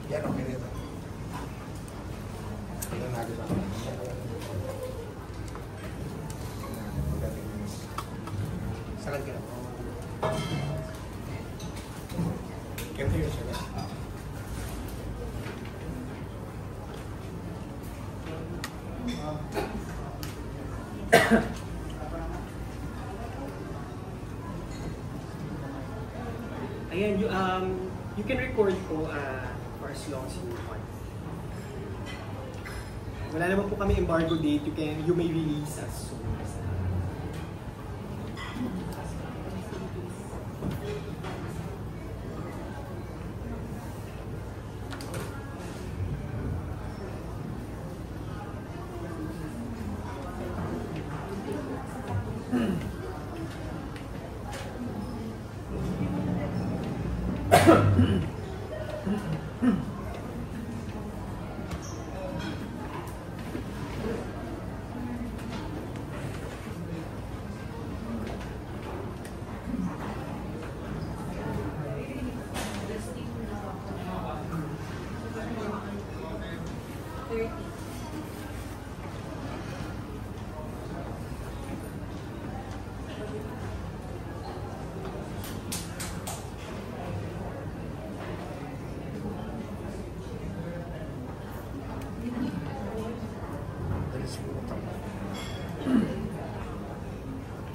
Yan, okay rin. Tingnan natin ako. Sakal ka na. Ganito yun siya. Ayan, you can record po for as long as you want. Wala naman po kami embargo date, you may release as soon as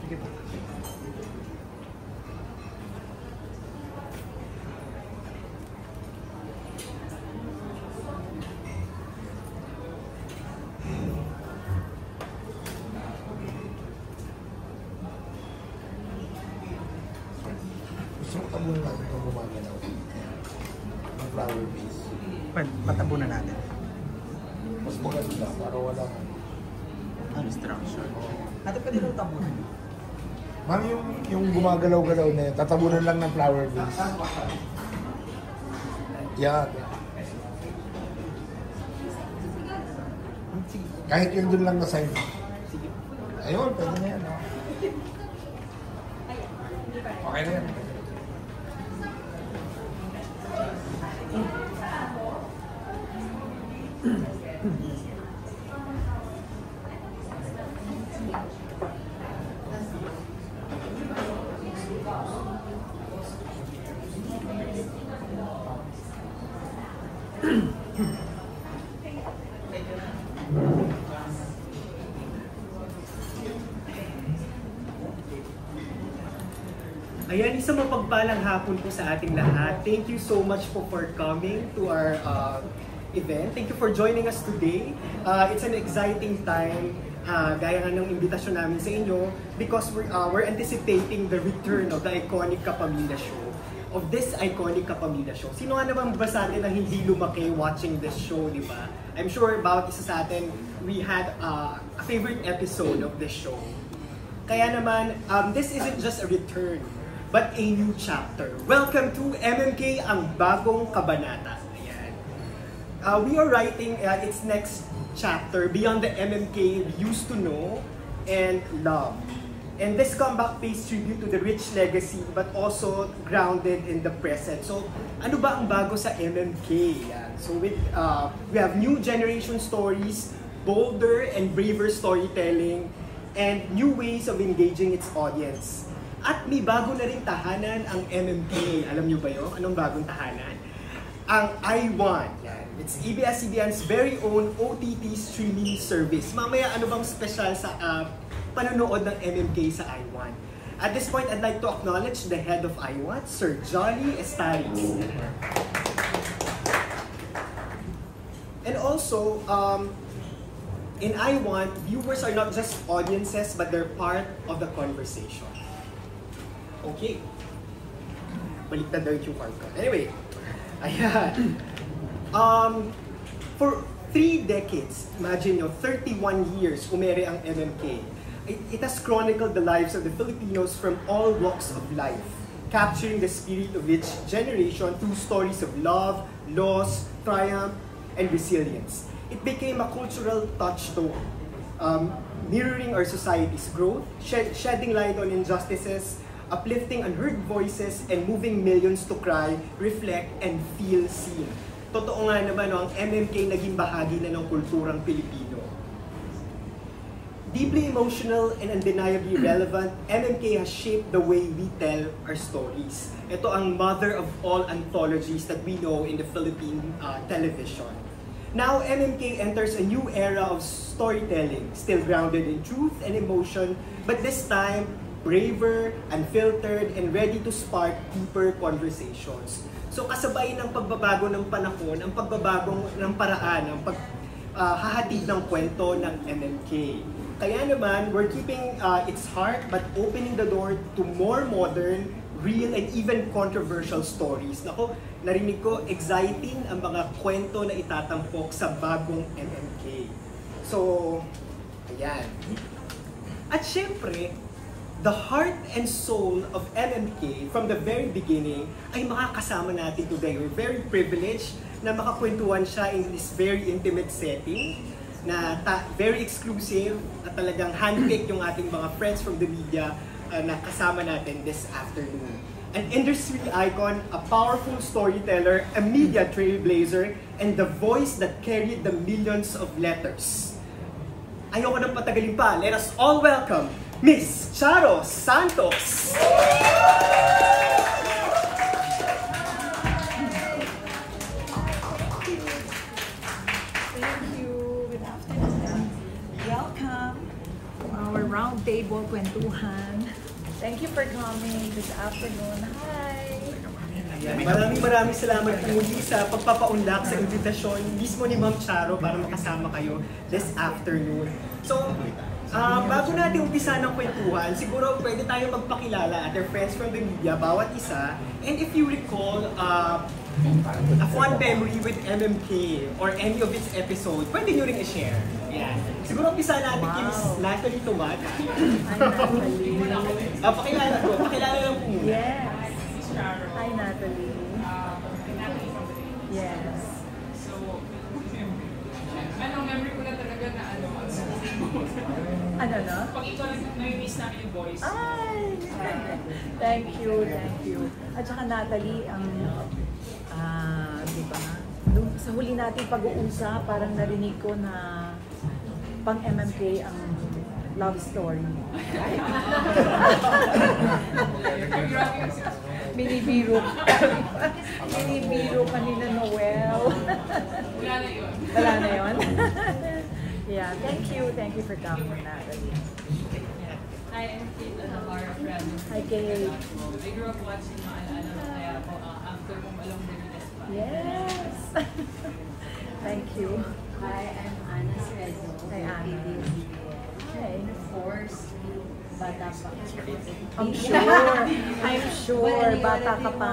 sige po. Gusto mo tabunan natin kung gumagalaw. Ang flower base. Patabunan natin. Mas maganda para wala ka. Ano structure? Natin pwede nung tabunan. Ma'am, yung gumagalaw-galaw na yun, tatabunan lang ng flower base. Yan. Kahit yun dun lang na sign. Ayun, pwede na yan. Oh. Okay na yan. Ayan, isang mapagpalang hapon po sa ating lahat. Thank you so much po for coming to our event. Thank you for joining us today. It's an exciting time, gaya nga ng imbitasyon namin sa inyo, because we're anticipating the return of the iconic Kapamilya Show. Of this iconic Kapamilya Show. Sino nga naman ba sa atin ang hindi lumaki watching this show, di ba? I'm sure bawat isa sa atin, we had a favorite episode of this show. Kaya naman, this isn't just a return, but a new chapter. Welcome to MMK, ang bagong kabanata. Ayan. We are writing its next chapter beyond the MMK we used to know and love. And this comeback pays tribute to the rich legacy but also grounded in the present. So, ano ba ang bago sa MMK? Yan. So, we have new generation stories, bolder and braver storytelling, and new ways of engaging its audience. At may bago na rin tahanan ang MMK. Alam nyo ba yun? Anong bagong tahanan? Ang I1. Yan. It's ABS-CBN's very own OTT streaming service. Mamaya, ano bang special sa panonood ng MMK sa I1? At this point, I'd like to acknowledge the head of I1, Sir Jolly Estaris. And also, in I1, viewers are not just audiences, but they're part of the conversation. Okay. Baliktad daw yung QR code. Anyway, ayan. For 3 decades, imagine nyo, 31 years, umere ang MMK. It has chronicled the lives of the Filipinos from all walks of life, capturing the spirit of each generation through stories of love, loss, triumph, and resilience. It became a cultural touchstone, mirroring our society's growth, shedding light on injustices, uplifting unheard voices, and moving millions to cry, reflect, and feel seen. totoo nga naman, no, ang MMK naging bahagi na ng kulturang Pilipino. Deeply emotional and undeniably relevant, MMK has shaped the way we tell our stories. Ito ang mother of all anthologies that we know in the Philippine television. Now, MMK enters a new era of storytelling, still grounded in truth and emotion, but this time, braver, unfiltered, and ready to spark deeper conversations. So kasabay ng pagbabago ng panahon, ang pagbabago ng paraan, ang paghahatid ng kwento ng MMK. Kaya naman, we're keeping its heart but opening the door to more modern, real, and even controversial stories. Nako, narinig ko, exciting ang mga kwento na itatampok sa bagong MMK. So, ayan. At syempre, the heart and soul of MMK from the very beginning ay makakasama natin today. We're very privileged na makakwentuhan siya in this very intimate setting na very exclusive at talagang handpicked yung ating mga friends from the media na kasama natin this afternoon. An industry icon, a powerful storyteller, a media trailblazer, and the voice that carried the millions of letters. Ayoko nang patagalin pa, let us all welcome Miss Charo Santos! Roundtable Kwentuhan. Thank you for coming this afternoon. Hi! Maraming salamat po muli sa pagpapaunlak sa invitasyon mismo ni Ma'am Charo para makasama kayo this afternoon. So, bago natin umpisa ng kwentuhan, siguro pwede tayo magpakilala at our friends from the media, bawat isa. And if you recall, a fun memory with MMK or any of its episodes, pwede nyo rin i-share. Yan. Siguro umpisa natin kay Miss Natalie Tomat. Hi, Natalie. Pakilala lang po muna. Yes. Hi, Natalie. Yes. Memory ko na talaga na Ano na? pag ikaw nag-miss namin yung voice. Ay! Thank you, thank you. At saka Natalie, di ba? Sa huli natin pag-uusap, parang narinig ko na pang MMK ang love story. Binibiro. Binibiro ka ni na Noel. Wala na yun. Wala na yun? Yeah, thank you. Thank you for coming, Natalie. Hi, I'm Kate Anamara Friend. Hi, Kate. I grew up watching Maalala na kaya ako after kong along the Venus pa. Yes! Thank you. Hi, I'm Ana Sredo. Hi, Ana. Hi. Of course, bata pa. I'm sure. I'm sure. Bata ka pa.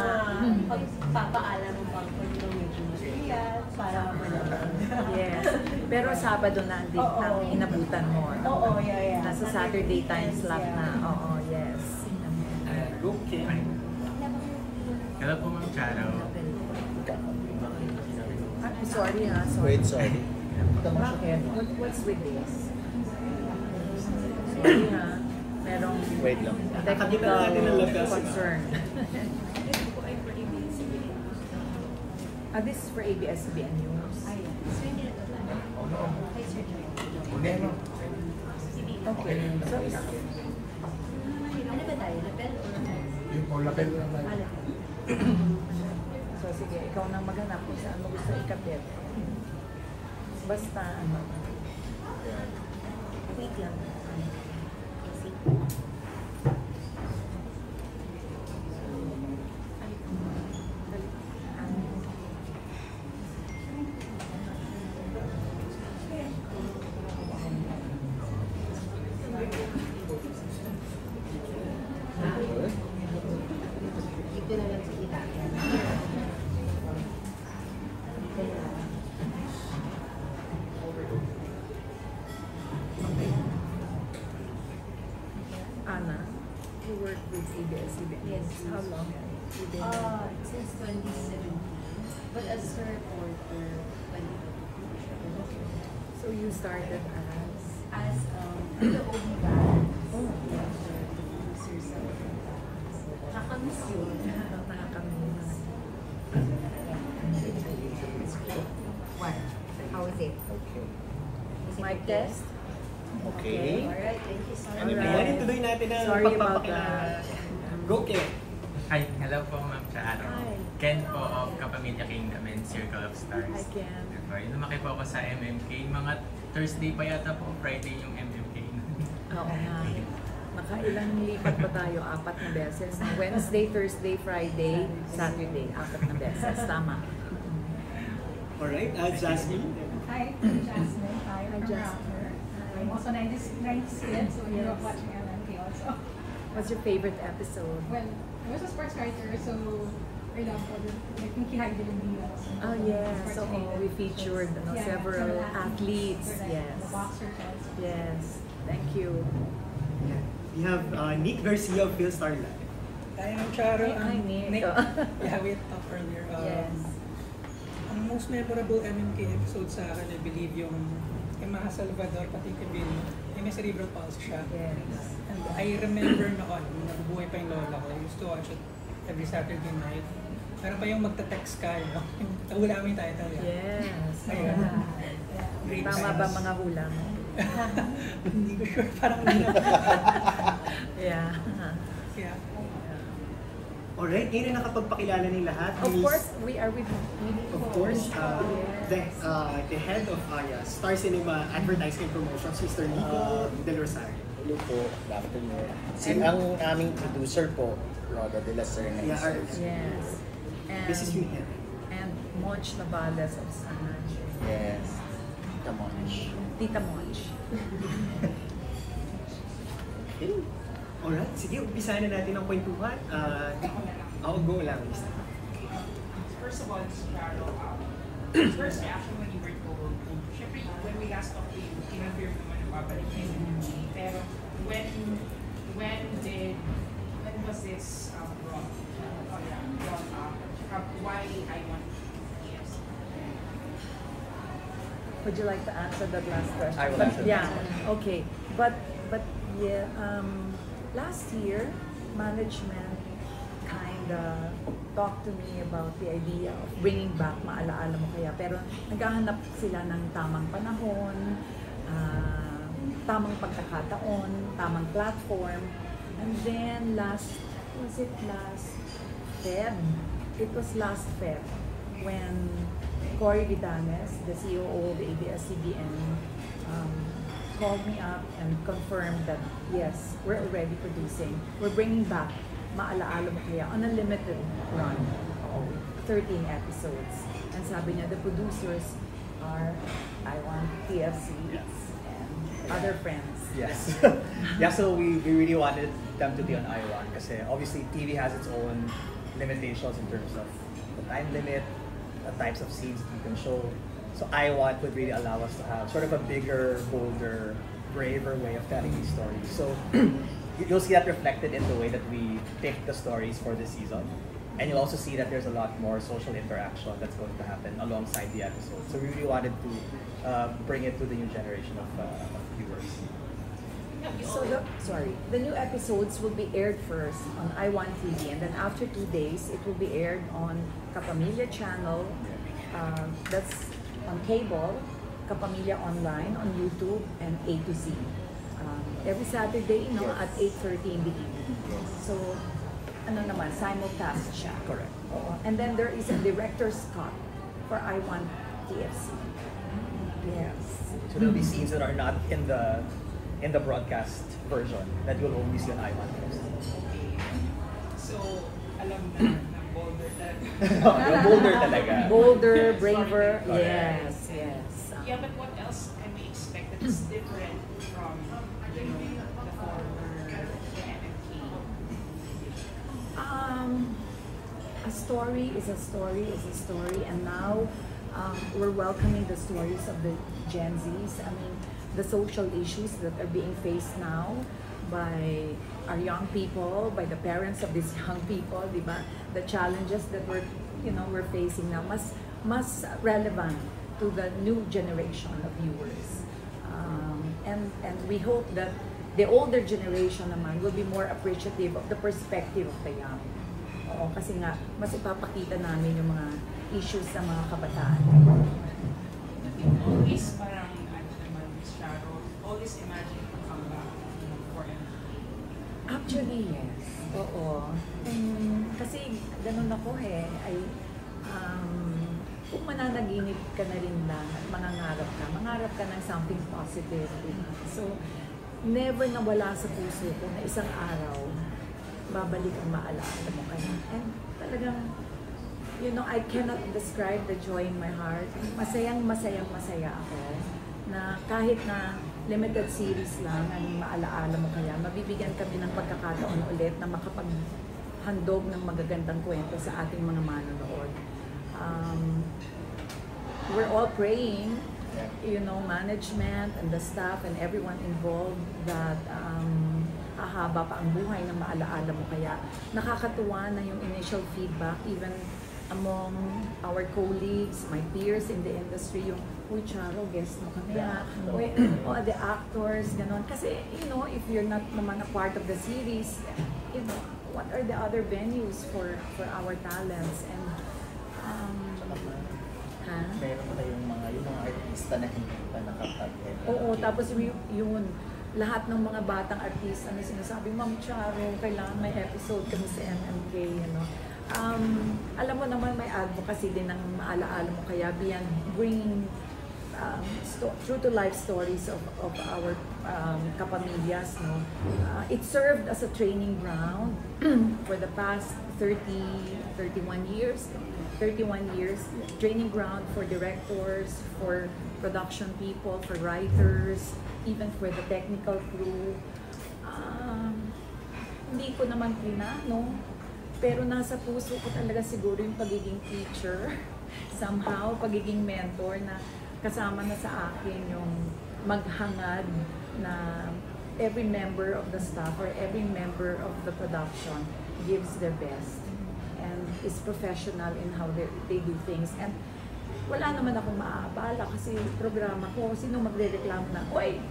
Pagpapaalam mo pag medyo masaya, para malaman. Yes. Pero Sabado na ang inabutan mo. No? Oo, yeah. Nasa Saturday time slot na. Oo, yes. Okay. Hello po, Ma'am Charo. Sorry ha. Sorry. Wait, sorry. Bakit? What's with this? Sorry ha. Merong Wait lang. technical natin ang labas. concern. This is for ABS-CBN News. Ayan. So, hindi na ito lang. Hi, Sir Joy. Okay. So, Ano ba tayo? Lapel or? Yung lapel lang na. So, sige, ikaw na maghanap kung saan mo gusto ikapit. Basta, Wait lang. Kasi, ito na lang sa kita. Anna, you work with ABS-CBN. Yes. How long have you been? Since 2017. But as a reporter, 2022. So you started As the only guy. Oh, yeah. Producers of nakakamiss yun. nakakamiss. mic test. Okay. Alright, thank you so much. Ano ba? Ayan, ituloy natin ang Sorry about pagpapakilala. Go, Ken. Hi, hello po Ma'am Charo. Hi. Ken po of Kapamilya Kingdom and Circle of Stars. Hi, Ken. Lumaki po ako sa MMK. Mga Thursday pa yata po, Friday yung MMK. Oo nga. Nakailang lipat ba tayo? 4 na beses. Wednesday, Thursday, Friday, Saturday. 4 na beses. Tama. Alright, Jasmine. Hi, I'm Jasmine. Hi, Hi, from Jasmine. Rapper. I'm also 90s kid, so I grew up watching MMK also. What's your favorite episode? Well, I was a sports writer, so I love all the like Pinky Hyde and Diaz. Oh yeah, so we featured several athletes. Yes. The boxers also. Yes. Thank you. Yeah. We have Nick Garcia of Philstar Live. Hi, I'm Charo. Hi, Nick. Yeah, we talked earlier. Yes. Ang most memorable MMK episode sa akin, I believe, yung Maha Salvador, pati kay Bill, yung may cerebral palsy siya. Yes. And I remember noon, nabubuhay pa yung lola ko. I used to watch it every Saturday night. Meron pa yung magta-text ka, you know? Hula mo yung title. Yes. Ayun. Yeah. Great Tama ba times. mga hula mo? Hindi ko sure, parang hindi na. Yeah. Yeah. Alright, ngayon na nakapagpakilala ng lahat. Of Miss- course, we are with Of course, the head of Star Cinema Advertising and Promotions, Mr. Nico Del Rosario. Hello po, good afternoon. Ang aming producer po, Roda de la Serna. Yeah, our- Yes. And, This is Unhead. And Monch Navales of San. Yes. Come on. Tita Monch. Alright, sige, umpisahan na natin ang kwentuhan. I'll go lang. First of all, Charo, first reaction when you were told, syempre, when we last talked to you, kinonfirm naman na babalik kayo. Pero when was this brought up? Why I want yes. Would you like to answer that last question? I will But, answer yeah, that. okay. But yeah, last year, management kinda talked to me about the idea of bringing back Maalaala Mo Kaya. Pero naghahanap sila ng tamang panahon, tamang pagkakataon, tamang platform. And then last Feb? It was last Feb when Cory Vidanes, the COO of ABS-CBN, called me up and confirmed that yes, we're already producing. We're bringing back Maalaala Mo Kaya on a limited run, 13 episodes. And sabi niya, the producers are I1, TFC, and other friends. Yes. Yeah, so we really wanted them to be on I1 kasi obviously TV has its own limitations in terms of the time limit, the types of scenes that you can show. So I1 would really allow us to have sort of a bigger, bolder, braver way of telling these stories. So you'll see that reflected in the way that we pick the stories for this season. And you'll also see that there's a lot more social interaction that's going to happen alongside the episode. So we really wanted to bring it to the new generation of viewers. So the new episodes will be aired first on I1 TV, and then after 2 days, it will be aired on Kapamilya channel. That's on cable, Kapamilya Online on YouTube, and A to Z. Every Saturday, at 8:30 in the evening. So, simulcast siya. Correct. And then there is a director's cut for I1 TFC. Yes. So there'll be scenes that are not in the broadcast version that you'll only see on I1 first. So, alam na bolder talaga. Yung bolder talaga. Bolder, braver. Correct. Yes. Yeah, but what else can we expect that is different from the former MMK? A story is a story is a story, and now we're welcoming the stories of the Gen Zs. I mean, the social issues that are being faced now by our young people, by the parents of these young people, di ba? The challenges that we're facing now, mas relevant to the new generation of viewers. And we hope that the older generation naman will be more appreciative of the perspective of the young. Oo, kasi nga, mas ipapakita namin yung mga issues ng mga kabataan. Always parang, naman, Charo, always imagined a comeback for him? Actually, yes. Oo. Kasi ganun ako kung mananaginip ka na rin lang at mangarap ka ng something positive. So, never nawala sa puso ko na isang araw, babalik ang maalala mo ka na. And talagang, I cannot describe the joy in my heart. Masaya ako na kahit na limited series lang ang maalaala mo kaya, mabibigyan kami ng pagkakataon ulit na makapaghandog ng magagandang kwento sa ating mga manonood. We're all praying, management and the staff and everyone involved that hahaba pa ang buhay na maalaala mo kaya. Nakakatuwa na yung initial feedback even among our colleagues, my peers in the industry, yung, uy, Charo, guest mo kami o the actors, ganon. Kasi, if you're not naman a part of the series, what are the other venues for our talents? And, meron kayong yung mga artista na hindi pa nakapag-head. Oo, tapos yun, lahat ng mga batang artista na sinasabi, Ma'am Charo, kailangan may episode kami sa MMK, alam mo naman may advocacy din ng maalaala mo kaya beyond bringing true to life stories of our kapamilyas, it served as a training ground for the past 31 years, training ground for directors, for production people, for writers, even for the technical crew. Hindi ko naman pinano, pero nasa puso ko talaga siguro yung pagiging teacher, somehow, pagiging mentor na kasama na sa akin yung maghangad na every member of the staff or every member of the production gives their best and is professional in how they do things. And wala naman akong maaabala kasi programa ko, sino magre-reklamo na, oy,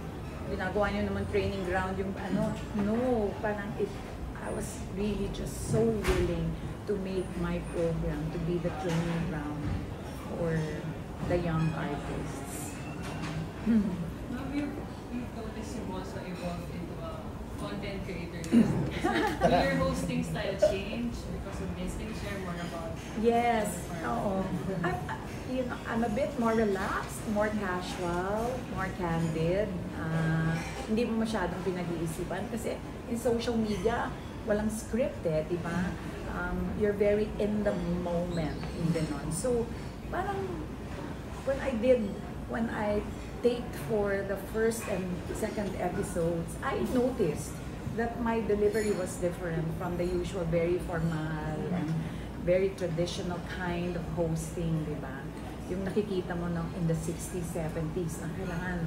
ginagawa niyo naman training ground yung no, parang I was really just so willing to make my program to be the training ground for the young artists. Ma'am, you've noticed you've also evolved into a content creator. Will your hosting style change because of this? Can you share more about? Yes, oo. I'm a bit more relaxed, more casual, more candid. Hindi mo masyadong pinag-iisipan kasi in social media, walang script di ba? You're very in the moment in ganon. So, parang when I taped for the first and second episodes, I noticed that my delivery was different from the usual very formal and very traditional kind of hosting, di ba? Yung nakikita mo in the 60s, 70s na kailangan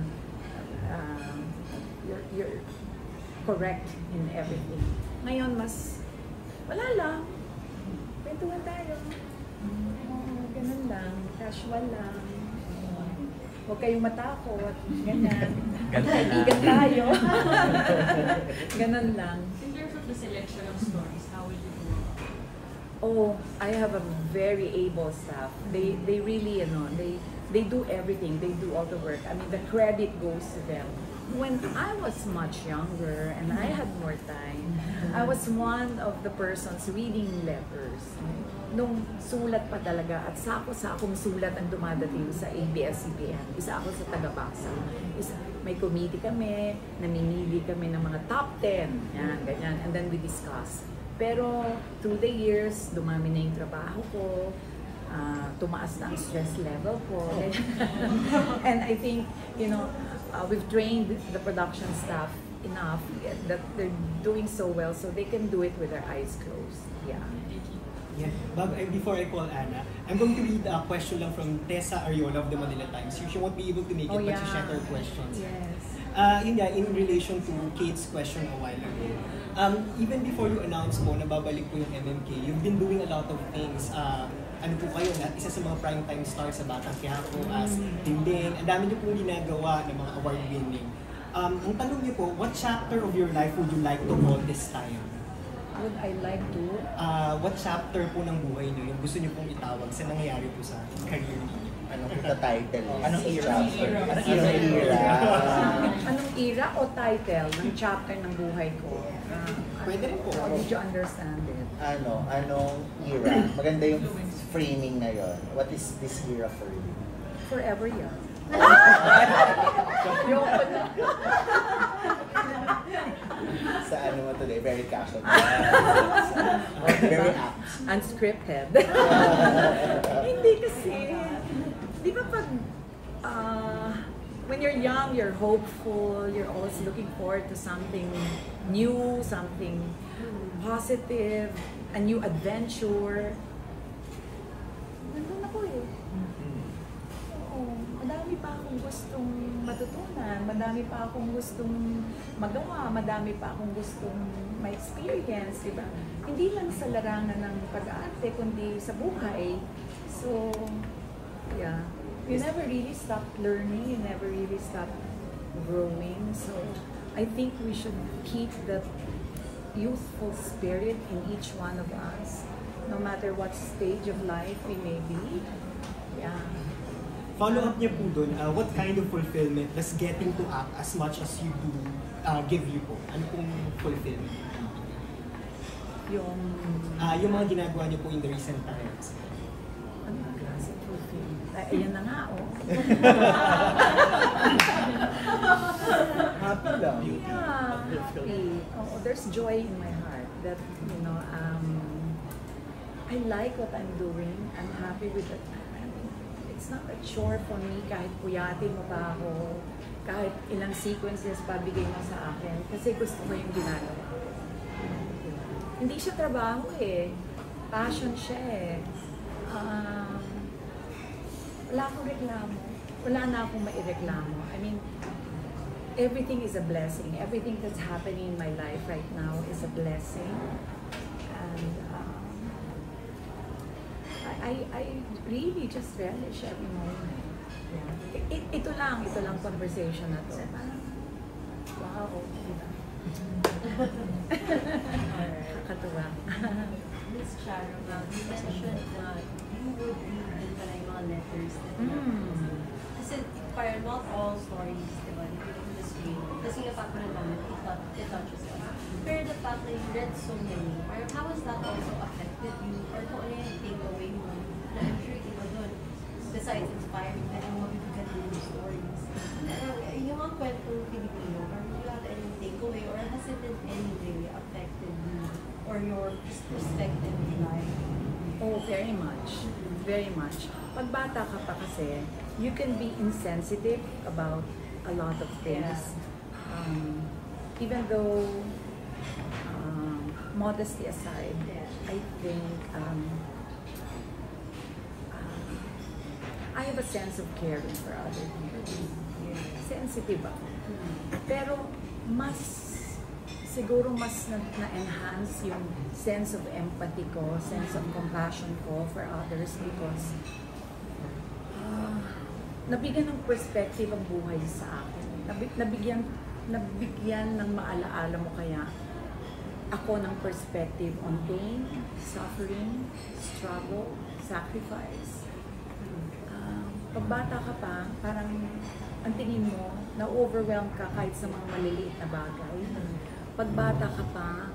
you're correct in everything. Ngayon, wala lang. Kwentuhan tayo. Ganun lang. Casual lang. Huwag kayong matakot. Ganyan. Kaibigan tayo. Ganun lang. In terms of the selection of stories, how would you do it? Oh, I have a very able staff. They really, they do everything. They do all the work. I mean, the credit goes to them. When I was much younger and I had more time, I was one of the persons reading letters. Nung sulat pa talaga at sako-sakong sulat ang dumadating sa ABS-CBN. Isa ako sa tagabasa. May committee kami, namimili kami ng mga top 10, yan, ganyan, and then we discuss. Pero through the years, dumami na yung trabaho ko, tumaas na ang stress level ko. And I think, we've trained the production staff enough that they're doing so well so they can do it with their eyes closed. Yeah. Yeah. Before I call Anna, I'm going to read a question lang from Tessa Ariola of the Manila Times. She won't be able to make it, but she shared her questions. Yes. In relation to Kate's question a while ago, even before you announced mo na babalik po yung MMK, you've been doing a lot of things. Ano po kayo, isa sa mga primetime stars sa Batang Quiapo as Dingding. Ang dami niyo pong ginagawa ng mga award-winning. Ang tanong niyo po, what chapter of your life would you like to call this time? Would I like to? What chapter po ng buhay niyo yung gusto niyo pong itawag sa nangyayari po sa career niyo? Anong title? Anong era? Anong Era o title ng chapter ng buhay ko? Pwede rin po. How did you understand it? Anong era? Maganda yung framing na yon. What is this era for you? Forever young. Sa ano mo today? Very casual. Very apt. Unscripted. Hindi kasi. Di ba pag when you're young, you're hopeful, you're always looking forward to something new, something positive, a new adventure. Nandun ako eh. Oo, madami pa akong gustong matutunan, madami pa akong gustong magawa, madami pa akong gustong ma-experience, diba? Hindi lang sa larangan ng pag-arte, kundi sa buhay. So, yeah. You never really stop learning, you never really stop growing. So I think we should keep that youthful spirit in each one of us, no matter what stage of life we may be. Yeah. Follow-up niya po dun, what kind of fulfillment does getting to act as much as you do give you po? Ano pong fulfillment? Yung mga ginagawa niyo po in the recent times. Ano ang klase fulfillment? Ayan na nga, oh. Happy lang. Yeah, happy. Oh, there's joy in my heart that, you know, I like what I'm doing. I'm happy with it. I mean, it's not a chore for me kahit puyatin mo pa ako, kahit ilang sequences pa bigay mo sa akin, kasi gusto ko yung ginagawa. Hindi siya trabaho eh. Passion siya eh. Wala akong reklamo. Wala na akong maireklamo. I mean, everything is a blessing. Everything that's happening in my life right now is a blessing. And I really just relish every moment. Yeah. Ito lang conversation na to. Parang, wow, diba? Katuwa. Miss Charo, you mentioned na you would read din pala yung mga letters that kasi parang not all stories, diba, in the screen. Kasi nga papanood namin, it touches us. Pero the fact that you read so many, parang how has that also affected you? Or kung ano yung takeaway mo? Na I'm sure iba doon, besides inspiring, na yung mabibigat yung stories. Yung mga kwentong Pilipino, or do you have any takeaway, or has it in any way affected you or your perspective in life? Oh, very much. Very much. Pag bata ka pa kasi, you can be insensitive about a lot of things. Even though, modesty aside, I think I have a sense of caring for other people. Sensitive ako. Pero siguro mas na-enhance yung sense of empathy ko, sense of compassion ko for others because nabigyan ng perspective ang buhay sa akin. Nabigyan ng maalaala mo kaya ako ng perspective on pain, suffering, struggle, sacrifice. Pagbata ka pa, parang ang tingin mo, na-overwhelm ka kahit sa mga maliliit na bagay. Pagbata ka pa,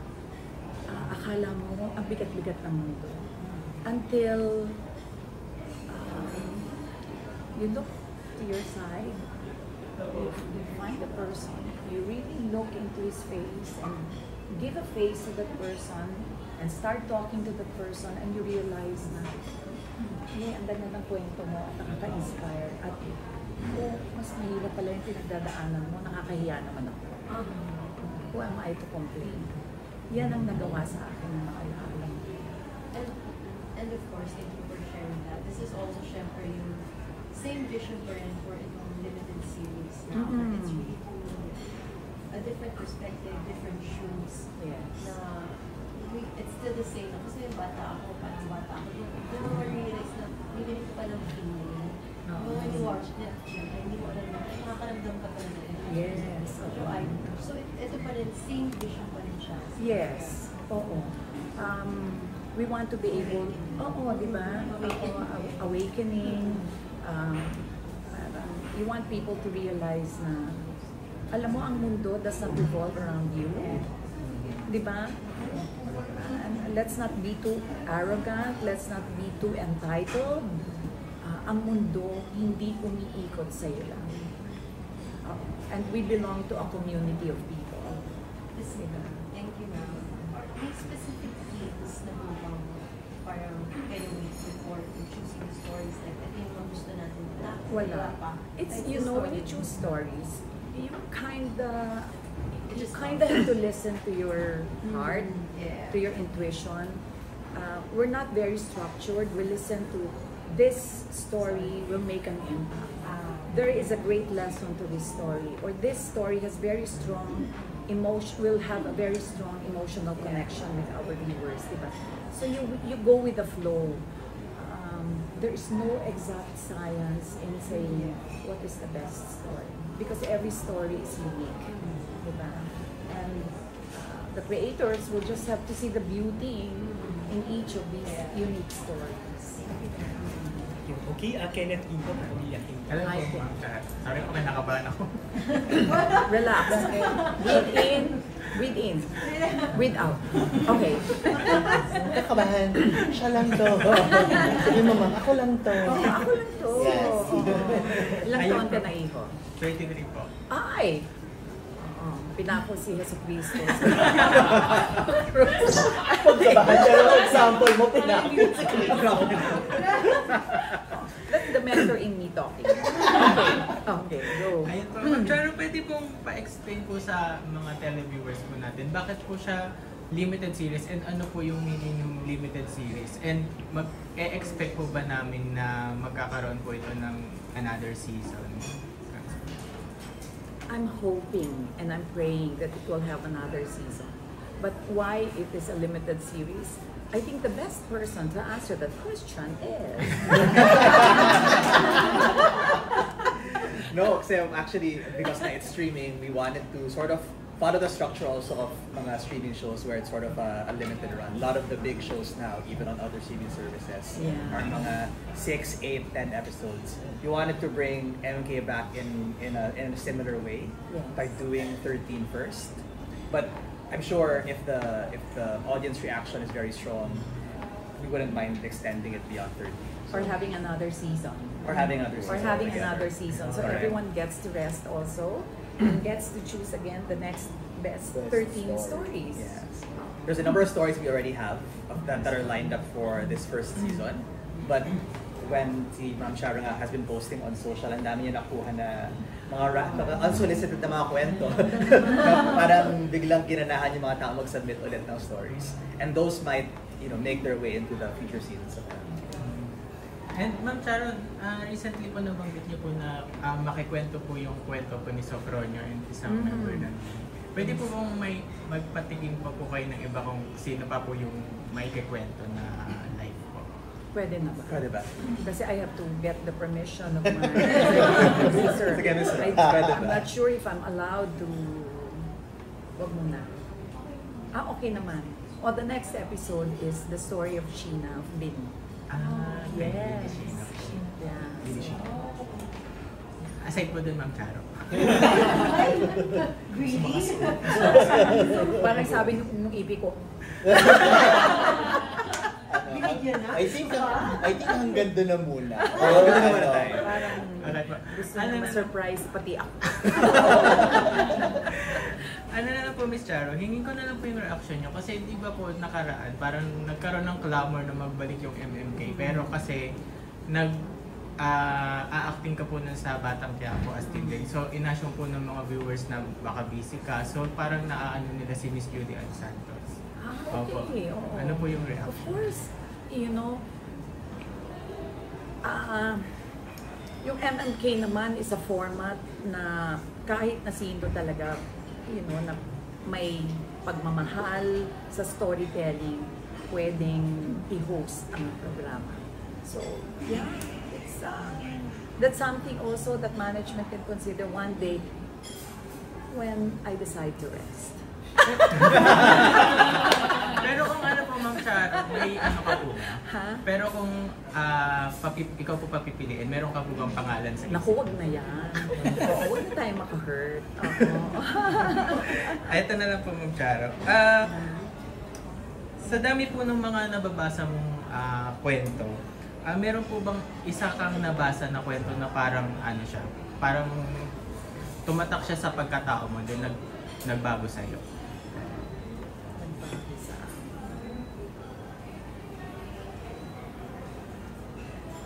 akala mo, ang bigat-bigat ng mundo. Until you look to your side, you find a person, you really look into his face and give a face to that person and start talking to that person and you realize na ang ganda ng kwento mo at nakaka-inspire at mas mahirap pala yung pinagdadaanan mo, nakakahiya naman ako. Who am I to complain? Yan ang nagawa sa akin ng maalaala. And of course, thank you for sharing that. This is also syempre yung same vision for itong limited series now. It's really a different perspective, different shoes. Yes. Na it's still the same. Kasi yung bata ako, parang bata ako. Then I realize na bibili ko palang feeling. When you watch it, hindi mo alam na nakakaramdam ka pala na Yes. So ito pa rin, same vision pa rin siya. Yes. Oo. We want to be able, di ba? Awakening. You want people to realize na alam mo, ang mundo does not revolve around you. Di ba? Let's not be too arrogant. Let's not be too entitled. Ang mundo hindi umiikot sa iyo lang. And we belong to a community of people. Thank you, ma'am. May specific themes na parang kayo before choosing the stories like ito yung gusto natin. Wala. It's, you know, when you choose stories, you kinda have to listen to your heart, to your intuition. We're not very structured. We listen to this story will make an impact. There is a great lesson to this story, or this story has very strong emotion, will have a very strong emotional connection with our viewers, diba? So you go with the flow. There is no exact science in saying what is the best story, because every story is unique, diba? And the creators will just have to see the beauty in each of these unique stories. Okay, Kenneth Ito, umiyakin. Alam ko, ma'am, sorry po, nakabahan ako. Relax. Breathe in, breathe in, breathe out. Okay. Kakabahan, siya lang to. Sabi mo, ma'am, ako lang to. Ako lang to. Yes. Ilang taon ka na, Iho? 33 po. Ay! Pinako si Jesu Cristo. Pagkabahan siya lang example mo, pinako si Cristo. Let the mentor in me talking. Okay. Okay, go. Ayun po. Ma'am Charo, pwede pong pa-explain po sa mga televiewers po natin, bakit po siya limited series and ano po yung meaning ng limited series? And mag-expect po ba namin na magkakaroon po ito ng another season? I'm hoping and I'm praying that it will have another season. But why it is a limited series? I think the best person to answer that question is... No, kasi actually, because na it's streaming, we wanted to sort of follow the structure also of mga streaming shows where it's sort of a limited run. A lot of the big shows now, even on other streaming services, are mga 6, 8, 10 episodes. You wanted to bring MMK back in a similar way by doing 13 first. But I'm sure if the audience reaction is very strong, we wouldn't mind extending it beyond 13. Or having another season. Or having another season. Or having another season. So everyone gets to rest also and gets to choose again the next best 13 stories. Yes. There's a number of stories we already have that are lined up for this first season. But when si Ma'am Charo nga has been posting on social, ang dami niya nakuha na mga unsolicited na mga kwento. Parang biglang ginanahan yung mga tao mag-submit ulit ng stories. And those might, make their way into the future seasons of that. And Ma'am Charo, recently po nabanggit niyo po na makikwento po yung kwento po ni Sofronio and isang member na. Pwede po bang may magpatingin pa po kayo ng iba kung sino pa po yung may kikwento na live po? Pwede na ba? Pwede ba? Kasi I have to get the permission of my producer. I'm not sure if I'm allowed to... Wag muna. Okay naman. The next episode is the story of Sheena, of Bin. Yes. Yeah. Aside po dun, Ma'am Charo. Really? Parang sabi nung ipi ko. I think hanggang doon na muna. Parang gusto nyo surprise pati ako. Ano na lang po, Miss Charo, hingin ko na lang po yung reaction nyo kasi di ba po nakaraan, parang nagkaroon ng clamor na magbalik yung MMK pero kasi a-acting ka po nun sa Batang Quiapo as Tinday. So inasyon po ng mga viewers na baka busy ka. So parang naaano nila si Miss Judy Ann Santos. Okay. Ano po yung reaction? Of course, yung MMK naman is a format na kahit na sino talaga, na may pagmamahal sa storytelling, pwedeng i-host ang programa. So, yeah, that's something also that management can consider one day when I decide to rest. Pero kung ano po, Ma'am Charo, may ano ka po ba? Ha? Pero kung ikaw po papipiliin, meron ka po bang pangalan sa Naku, wag na yan. Huwag na tayo maka-hurt. Ito na lang po, Ma'am Charo. Sa dami po ng mga nababasa mong kwento, meron po bang isa kang nabasa na kwento na parang ano siya, parang tumatak siya sa pagkatao mo, then nagbago sa'yo?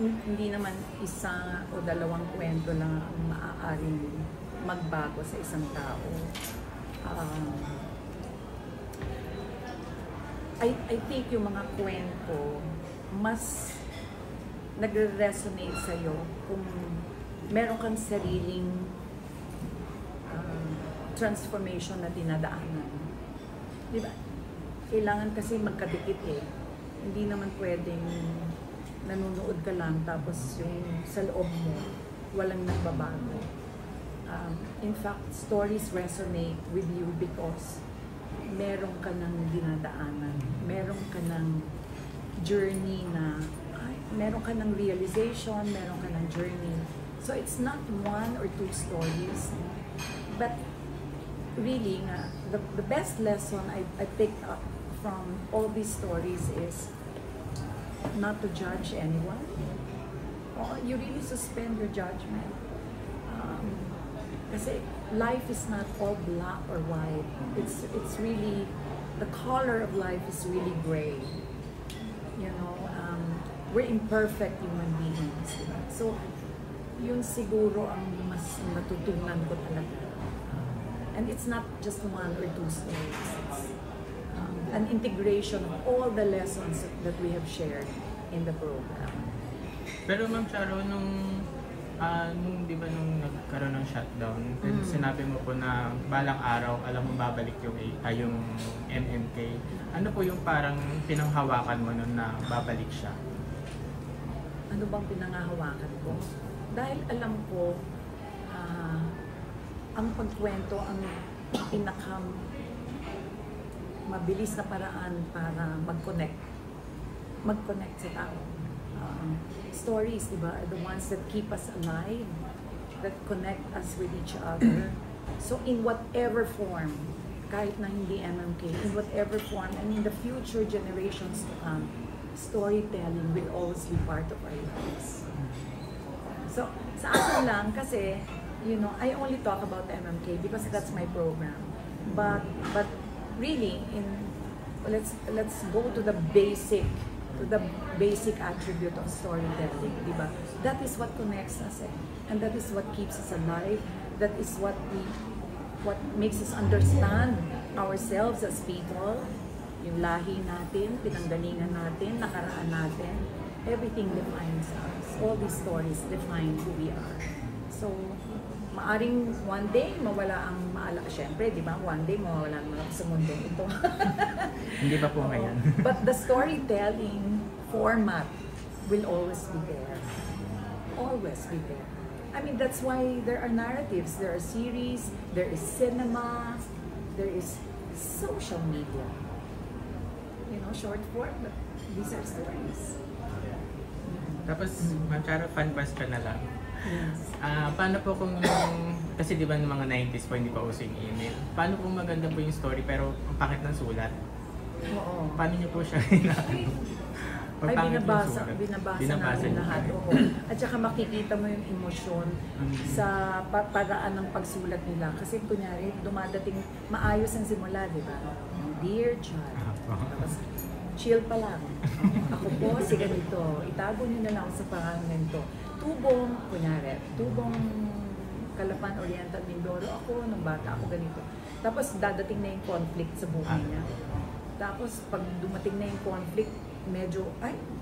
Hindi naman isa o dalawang kwento lang ang maaaring magbago sa isang tao. I think yung mga kwento mas nagre-resonate sa'yo kung meron kang sariling transformation na dinadaanan. Di ba? Kailangan kasi magkadikit eh. Hindi naman pwedeng nanonood ka lang tapos yung sa loob mo walang nagbabago. In fact, stories resonate with you because meron ka ng dinadaanan, meron ka ng journey na, meron ka ng realization, meron ka ng journey. So it's not one or two stories, but really nga, the best lesson I picked up from all these stories is not to judge anyone. You really suspend your judgment. Kasi life is not all black or white. It's really, the color of life is really gray. You know, we're imperfect human beings. So, yun siguro ang mas natutunan ko talaga. And it's not just one or two stories. It's an integration of all the lessons that we have shared in the program. Pero Ma'am Charo, nung di ba nung nagkaroon ng shutdown, sinabi mo po na balang araw, alam mo babalik yung MMK. Ano po yung parang pinanghawakan mo nun na babalik siya? Ano bang pinanghahawakan ko? Dahil alam ko, ang pagkwento ang mabilis na paraan para mag-connect sa tao. Stories, diba, are the ones that keep us alive, that connect us with each other. So in whatever form, kahit na hindi MMK, in whatever form, and in the future generations to come, storytelling will always be part of our lives. So sa akin lang, kasi, you know, I only talk about MMK because that's my program. But really, let's go to the basic attribute of storytelling, diba? That is what connects us, and that is what keeps us alive. That is what makes us understand ourselves as people. Yung lahi natin, pinanggalingan natin, nakaraan natin, everything defines us. All these stories define who we are. So, maaring one day mawala ang syempre, di ba? One day mawala naman ako sa mundo ito. Hindi pa po ngayon. But the storytelling format will always be there. Always be there. I mean, that's why there are narratives, there are series, there is cinema, there is social media. You know, short form, but these are stories. Tapos, Ma'am Charo, fan question na lang. Yes. Paano po kung, kasi di ba ng mga 90s po hindi pa uso yung email, paano kung maganda po yung story pero ang pangit ng sulat? Oo. Paano niyo po siya Ay, binabasa namin lahat. Oo. At saka makikita mo yung emosyon sa paraan ng pagsulat nila. Kasi kunyari, dumadating, maayos ang simula, di ba? Dear child. Tapos, chill pa lang. Ako po, si ganito. Itago niyo na lang sa pangalan ganito. Tubong, kunyari, Tubong Calapan Oriental Mindoro ako, nung bata ako ganito. Tapos dadating na yung conflict sa buhay niya. Tapos pag dumating na yung conflict, medyo,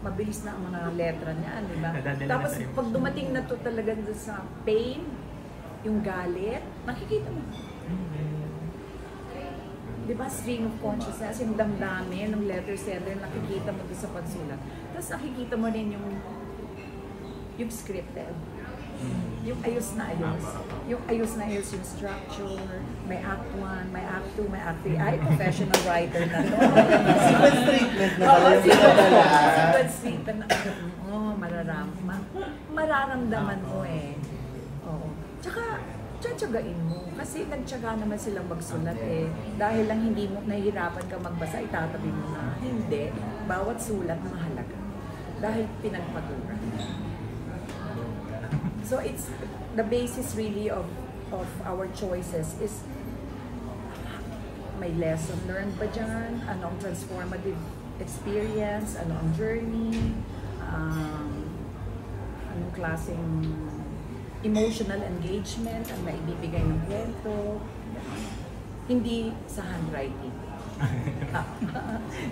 mabilis na ang mga letra niya, di ba? Tapos pag dumating na to talaga sa pain, yung galit, nakikita mo. Di ba, stream of consciousness, yung damdamin, ng letter sender, nakikita mo doon sa pagsulat. Tapos nakikita mo rin yung scripted. Yung ayos na ayos. Yung ayos na ayos yung structure. May act 1, may act 2, may act 3. Ay, professional writer na to. Sequence treatment na Oo, pala yung sequence treatment na. Oo, mararamdaman mo eh. Oo. Tsaka, tsatsagain mo. Kasi nagtsaga naman silang magsulat eh. Dahil lang hindi mo, nahihirapan ka magbasa, itatabi mo na. Hindi. Bawat sulat mahalaga. Dahil pinagpaturan. So it's the basis really of our choices is may lesson learned ba dyan? Ano ang transformative experience? Ano ang journey? Anong klaseng emotional engagement ang naibibigay ng kwento? Hindi sa handwriting.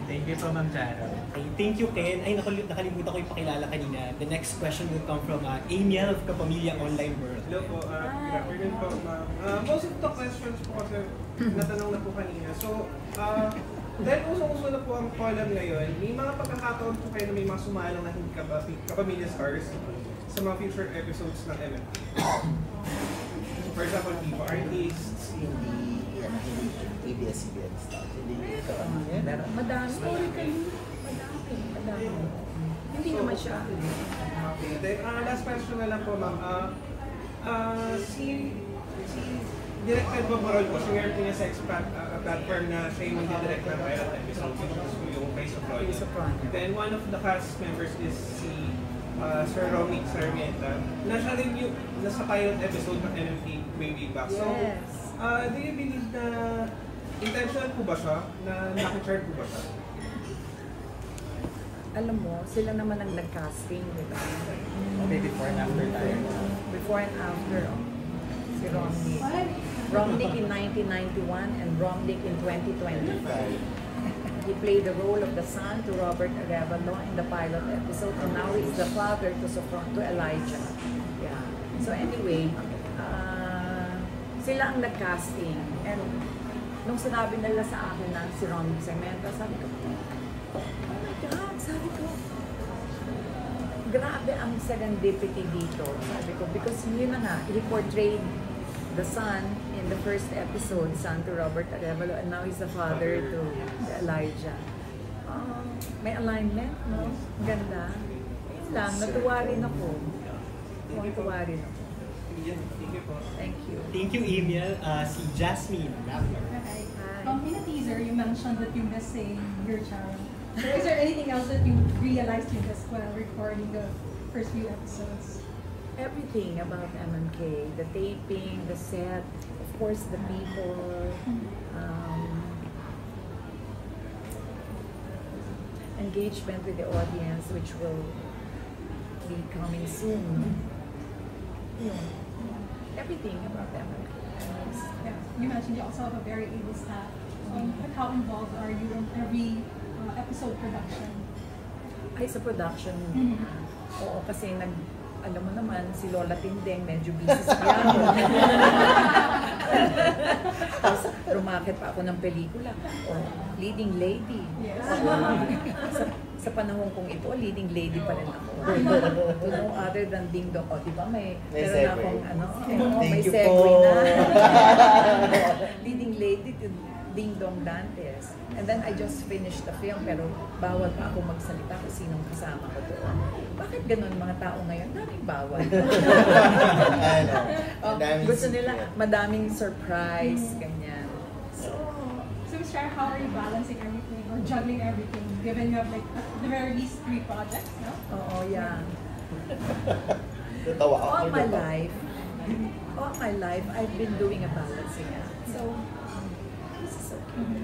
Thank you po, Ma'am Charo. Okay, thank you, Ken. Ay, nakalimutan ko ipakilala kanina. The next question will come from Amiel of Kapamilya Online World. Hello po, good afternoon po, ma'am. Most of the questions po kasi natanong na po kanina. So, dahil usong-uso na po ang column ngayon, may mga pagkakataon po kayo na may mga sumalang na hindi kapamilya stars sa mga future episodes ng MMK. For example, people, artists, Hindi ABS-CBN stuff. Madami. Madami. Hindi naman siya. Okay, then last question na lang po, ma'am. Si Directed Babarol po, singer po niya sa platform na siya yung mag-direct ng pilot episode, which is yung Face of Ronya. Then one of the cast members is si Sir Romnick Sarmiento, na siya rin yung nasa pilot episode ng MMK way back. So, do you believe na intentional po ba siya? Na nakachart po ba siya? Alam mo, sila naman ang nag-casting, di ba? Maybe before and after tayo. Before and after, si Romnick. Romnick in 1991 and Romnick in 2025. He played the role of the son to Robert Arevalo in the pilot episode, and now he is the father to Elijah. Yeah. So anyway, sila ang nag-casting. And nung sinabi nila sa akin na si Romnick Sarmiento, sabi ko, oh my God, sabi ko, grabe ang serendipity dito. Sabi ko, because yun na nga, he portrayed the son in the first episode, son to Robert Arevalo, and now he's the father to Elijah. May alignment, no? Ganda. Yun lang, natuwa rin ako. Natuwa rin ako. Thank you. Thank you, Amiel. Si Jasmine. Okay. In a teaser, you mentioned that you miss saying your child. So is there anything else that you realized you missed while recording the first few episodes? Everything about MMK, the taping, the set, of course the people, engagement with the audience, which will be coming soon. Everything about MMK. Yeah. You mentioned you also have a very able staff. How involved are you in every episode production? Ay, sa production, oo, kasi alam mo naman, si Lola Tindeng, medyo busy sa piano. Tapos, rumakit pa ako ng pelikula. O, leading lady. Yes. Sa panahon kong ito, leading lady pa rin ako. To no other than Ding Dong. O, diba may meron na akong, may segue na. Leading lady to Ding Dong Dantes. And then I just finished the film, pero bawal pa ako magsalita kung sinong kasama ko doon. Bakit ganun mga tao ngayon? Daming bawal. Gusto nila madaming surprise, ganyan. So Ms. Charo, how are you balancing everything or juggling everything, given you have like at the very least 3 projects, no? Oo, yeah. All my life, I've been doing a balancing act. So, this is okay.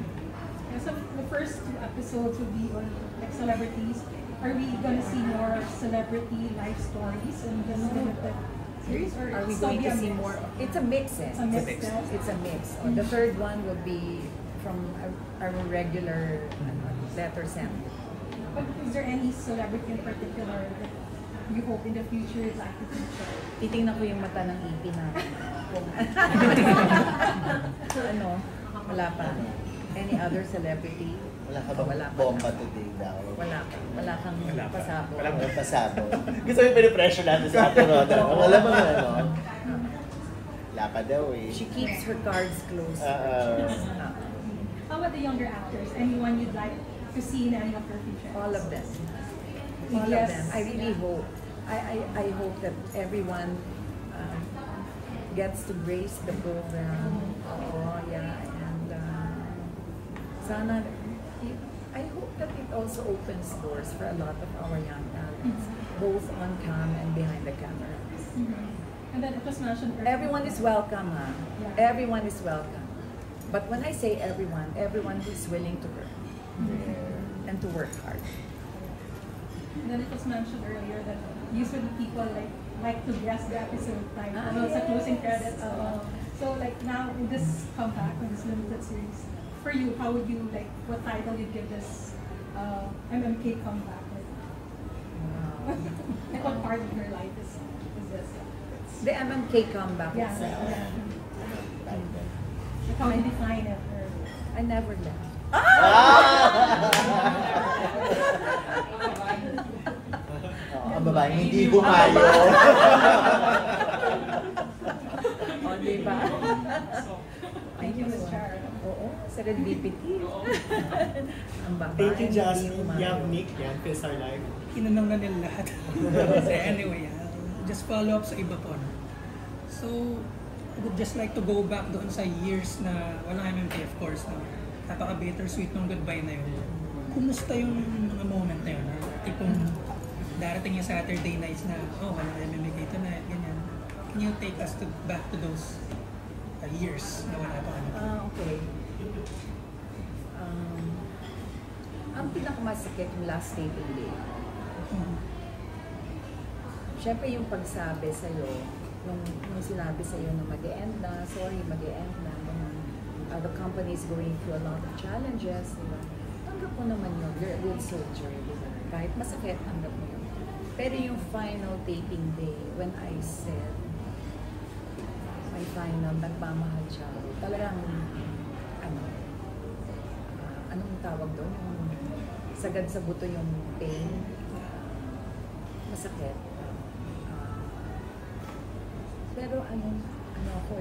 So the first 2 episodes will be on like celebrities. Are we gonna see more celebrity life stories in this limited series, or are we going to see more? It's a mix. It's a mix. It's a mix. The third one will be from our regular letter sent. But is there any celebrity in particular that you hope in the future you'd like to feature? Titingnan ko yung mata ng ipi namin. Kung ano, wala pa. Any other celebrity? Wala ka bang Wala pa bomba na. today daw? Wala kang pasabog. Walang pasabog. Gusto mo yung pinipressure natin sa Ate Roda. Wala bang ano? Wala pa daw eh. She keeps her cards close. How about the younger actors? Anyone you'd like to see in any of your features? All of them. All of them. I really hope. I hope that everyone gets to grace the program. Oh yeah, and sana. I hope that it also opens doors for a lot of our young talents, both on cam and behind the camera. And then it was mentioned earlier. Everyone is welcome, huh? Yeah. Everyone is welcome. But when I say everyone who is willing to work and to work hard. And then it was mentioned earlier that usually people like to guess the episode title, sa closing credits. So like now in this comeback, in this limited series, for you, how would you what title you'd give this MMK comeback? Like what part of your life is this? The MMK comeback itself. Like how you define it? I never left. Ang babae, hindi gumayo. O, diba? Thank you, Ms. Char. Oo, sa Red BPT. Ang babae. Thank you, Jasmine. hindi kumain. You have Nick, yan, Phil's Our Life. Kinanong na nila lahat. So anyway, just follow up sa iba po. No? So, I would just like to go back doon sa years na walang MMK, of course. No? Napaka-bittersweet nung goodbye na yun. Kumusta yung mga moment na yun? Tipong darating yung Saturday nights na, walang MMK tonight, ganyan. Can you take us back to those years na wala pa kami? Okay. Ang pinakamasakit yung last taping day. Siyempre yung pagsabi sa'yo, nung sinabi sa'yo na mag-e-end na, sorry, mag-e-end na, the company is going through a lot of challenges, diba? Tanggap mo naman yun, you're a good soldier, diba? Kahit masakit, tanggap mo yun. Pero yung final taping day, when I said, my final, nagmamahal siya, talagang, anong tawag doon? Yung sagad sa buto yung pain, masakit. Pero ano ako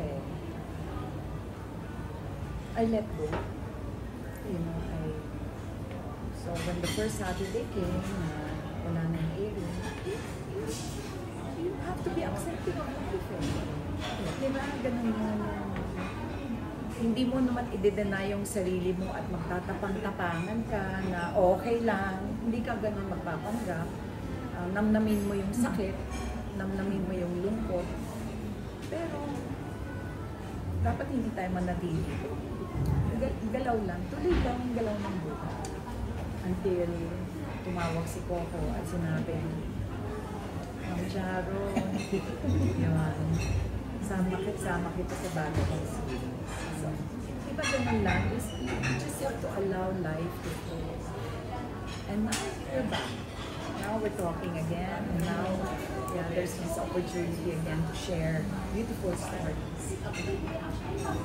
I let go. You know, so when the first Saturday came, wala nang airing, you have to be accepting of everything. Diba? Ganun yun. Hindi mo naman i-deny yung sarili mo at magtatapang-tapangan ka na okay lang. Hindi ka ganun magpapanggap. Namnamin mo yung sakit, namnamin mo yung lungkot. Pero, dapat hindi tayo manatili. Galaw lang. Tuloy lang ang galaw ng buhay. Until tumawag si Coco at sinabi, Ma'am Sharon, yun, sama kita sa bago ng series. So, iba ganun lang is you just have to allow life to flow. And now we're back. Now we're talking again, and now there's this opportunity again to share beautiful stories.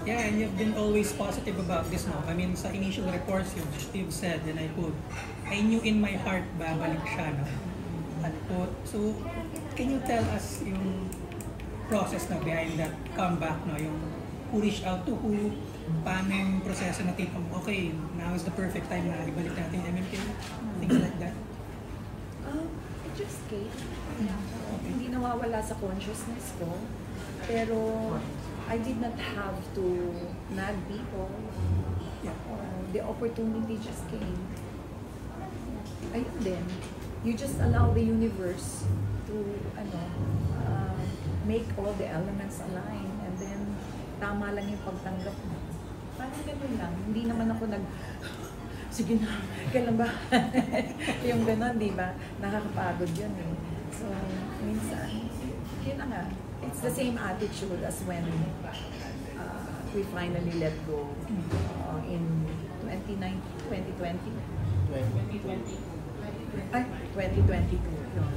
Yeah, and you've been always positive about this now. I mean, sa initial reports you've said, and I quote, I knew in my heart babalik siya, no? Unquote. So, can you tell us yung process na behind that comeback, no? Yung who reached out to who, paano yung proseso na tipong, okay, now is the perfect time na ibalik natin yung MMK, things like that? It just came. Hindi nawawala sa consciousness ko. Pero I did not have to nag people. The opportunity just came. Ayun din. You just allow the universe to make all the elements align, and then tama lang yung pagtanggap mo. Parang ganun lang. Hindi naman ako sige na, kailan ba? Yung gano'n, di ba? Nakakapagod yun eh. So, minsan, yun na nga. It's the same attitude as when we finally let go in 2020. Ay, 2022. Yun.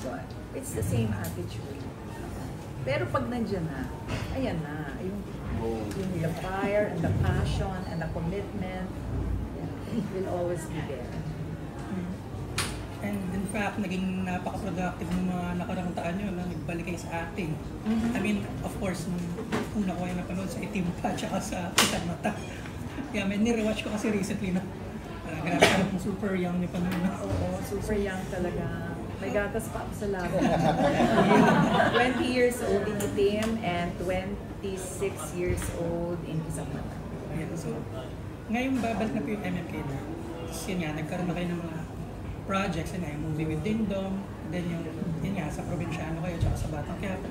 So, it's the same attitude. Pero pag nandiyan na, ayan na. Yung the fire and the passion and the commitment, will always be there. And in fact, naging napaka-productive ng mga nakarang taon nyo na nagbalik kayo sa acting. I mean, of course, nung una ko kayo napanood sa Itim Pa tsaka sa Isang Mata. Yeah, may nirewatch ko kasi recently na grabe ka ng super young ni Panood. Oo, super young talaga. May gatas pa ako sa labi. 20 years old in Itim and 26 years old in Isang Mata. Yeah, so, ngayon babalik na po yung MMK na. Tapos yun nga, nagkaroon na kayo ng mga projects, yun nga, yung movie with Ding Dong, then yung, yun nga, sa Probinsyano kayo, tsaka sa Batang Quiapo.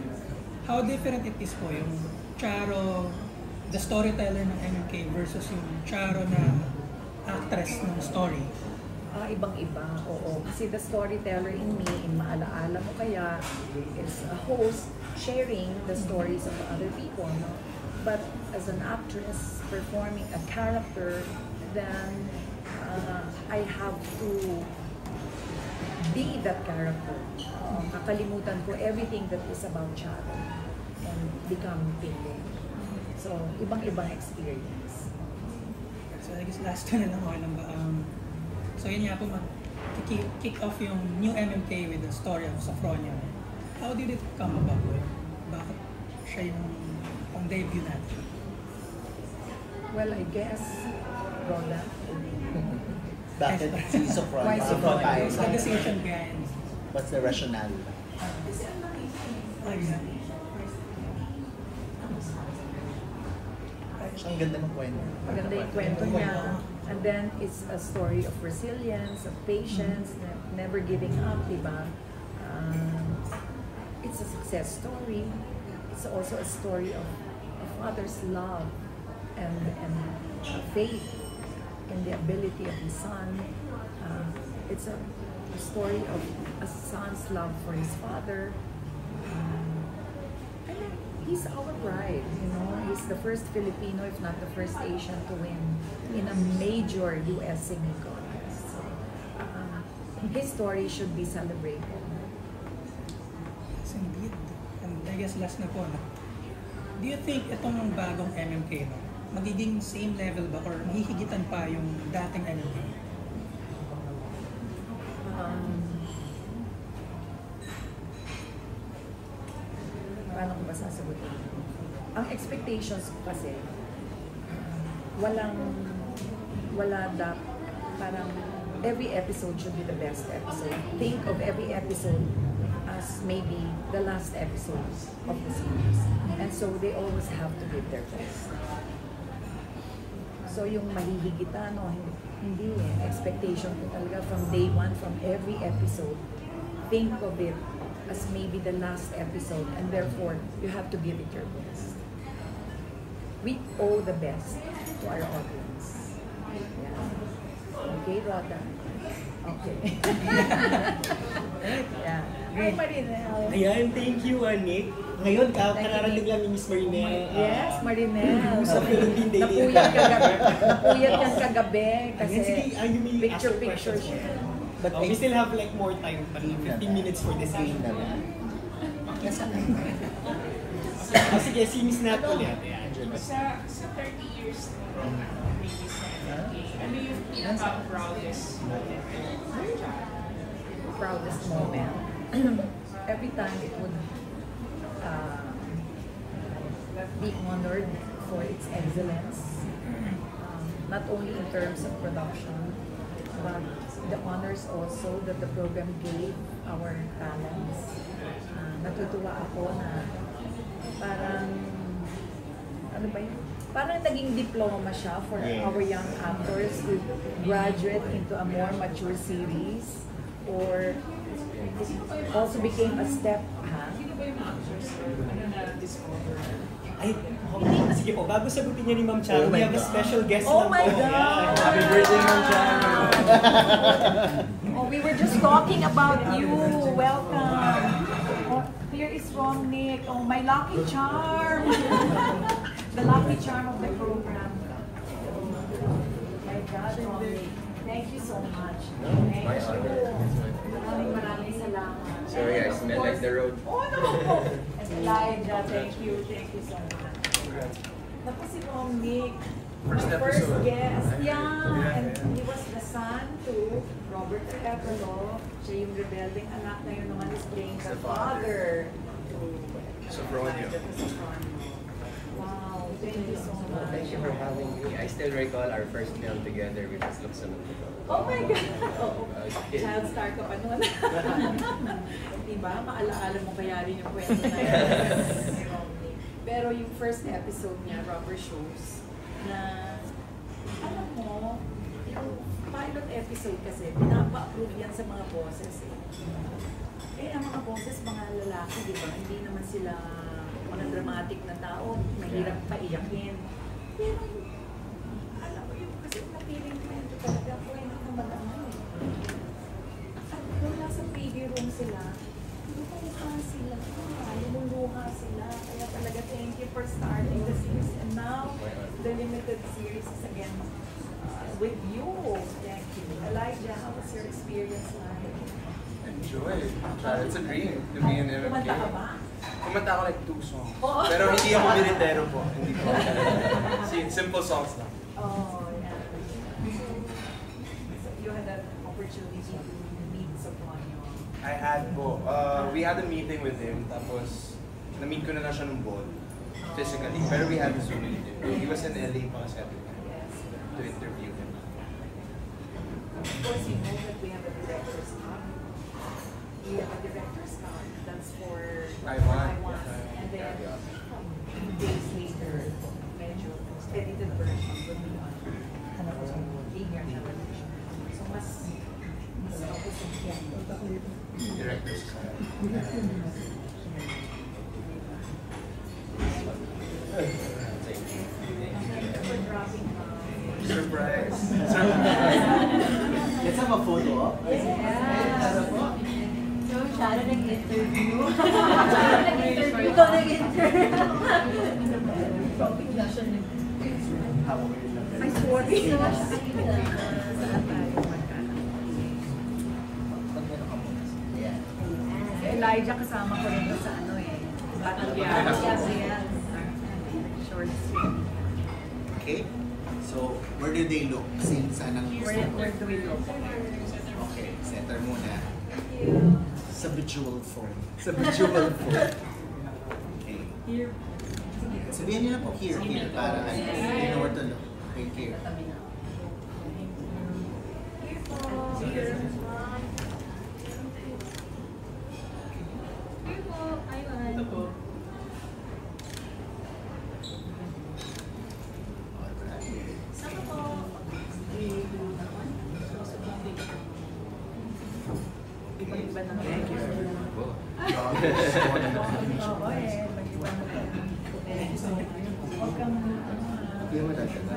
How different it is po yung Charo, the storyteller ng MMK versus yung Charo na actress ng story? Ibang-iba, oo. Kasi the storyteller in me, in Maalaala Mo Kaya, is a host sharing the stories of other people, no? But as an actress performing a character, then I have to be that character. Kakalimutan ko everything that is about Charo and become Pinding. So, ibang-ibang experience. So, I guess last na lang, okay lang ba? So, yun nga po, kick off yung new MMK with the story of Sofronia. How did it come about? Bakit siya yung pang-debut natin? Well, I guess, Roda. Bakit si Sofronia? Why Sofronia? What's the decision behind? What's the rationale? Ang ganda ng kwento. Maganda yung kwento niya. And then, it's a story of resilience, of patience, never giving up, diba? It's a success story. It's also a story of a father's love and faith in the ability of his son. It's a story of a son's love for his father. And then he's our pride, you know. He's the first Filipino, if not the first Asian, to win in a major U.S. singing contest. So, his story should be celebrated. Yes, indeed. And I guess last na po, no? Do you think itong bagong MMK, no, magiging same level ba or hihigitan pa yung dating MMK? Paano ko ba sasagutin? Ang expectations ko kasi, parang every episode should be the best episode. Think of every episode as maybe the last episode of the series. And so they always have to give their best. So yung mahihigitan, no, hindi eh. Expectation ko talaga from day one, from every episode, think of it as maybe the last episode, and therefore you have to give it your best. We owe the best to our audience. Yeah. Okay, Rhoda? Okay. Yeah. Hi, Marinel. Ayan, thank you, Nick. Ngayon, kararating lang ni Miss Marinel. Yes, Marinel. Sa Philippine Daily. Napuyat kang kagabi kasi picture siya. But we still have like more time, 15 minutes for this game. Sige, si Miss Nat ulit. Sa 30 years na previous ano yung pinaka-proudest moment? Proudest moment. Every time it would be honored for its excellence, not only in terms of production, but the honors also that the program gave our talents. Natutuwa ako na parang, ano ba yun? Parang naging diploma siya for our young actors to graduate into a more mature series, or it also became a step. Sino ba yung actors na discover? Ay, sige po, bago sagutin niya ni Ma'am Charo, we have a special guest Oh lang my po. God! Yeah. Happy birthday, Ma'am Charo! Oh, we were just talking about you. Welcome. Oh, here is Nick. Oh, my lucky charm. The lucky charm of the program. My God, Nick. Thank you so much. Thank you. Maraming salamat. Sorry, I smell like the road. Oh, no! Elijah, thank you so much. Naku si Nick. First First episode. guest, yeah. Yeah, And yeah. he was the son to Robert Arevalo. Siya yung rebelding anak, ngayon naman is playing the father to Sofronio. Wow, thank you so much. Thank you for having me. I still recall our first meal together with Miss Luxon. Oh my God! Child star ka pa nun. Diba? Maalaala mo kaya rin yung kwento na yan. Pero yung first episode niya, Rubber Shoes, na alam mo, yung pilot episode kasi, pinapa-approve yan sa mga bosses eh. Eh, ang mga bosses, mga lalaki, di ba? Hindi naman sila mga dramatic na tao, mahirap paiyakin. Pero, alam mo yung kasi napiling kwento talaga, kwento na madama eh. At kung nasa preview room sila, lumuluha sila, lumuluha sila. Kaya talaga, thank you for starting the series. And now, the limited series is again with you. Thank you. Elijah, how was your experience like? Enjoy. It's a dream to be in MMK. Kumanta ka ba? Kumanta ako like 2 songs. Oh. Pero hindi ako militero po. Hindi po. Simple songs lang. Oh, yeah. So you had an opportunity to meet Sofronio. I had po. We had a meeting with him. Tapos, na-meet ko na siya nung ball. Physically. Pero we had a Zoom meeting. He was in LA pa kasi at the time. To interview him. Of course, you know that we have a director's cut. We have a director's cut. That's for Taiwan. And then, days later, medyo edited version will be on linear television. So, mas focus on yan. Director's cut. For dropping Surprise. Let's have a photo op. So, Sharon nag-interview. Sharon nag-interview. Ikaw nag-interview. Ay, sorry. Si Elijah kasama ko rin sa ano eh. Battle Short scene. Okay. So, where do they look? Same sana. Where do we look? Okay, center muna. Sa visual form. Sa visual form. Okay. Here. Sabihan niyo na po here, para you know where to look. Okay, here. Ito po. Iba-iba na. Thank you. Oo eh, mag-iba na. Huwag kang Hindi mo tatagal.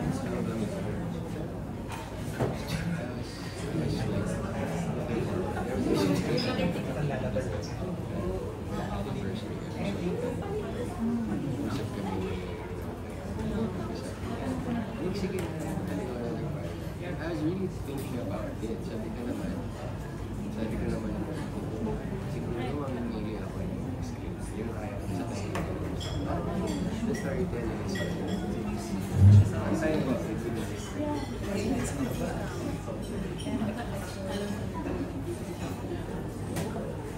I was really thinking about it. Sabi ko naman, siguro mamimili ako yung script. Yung kaya ko sa kasi the storytelling is ang sayo ko,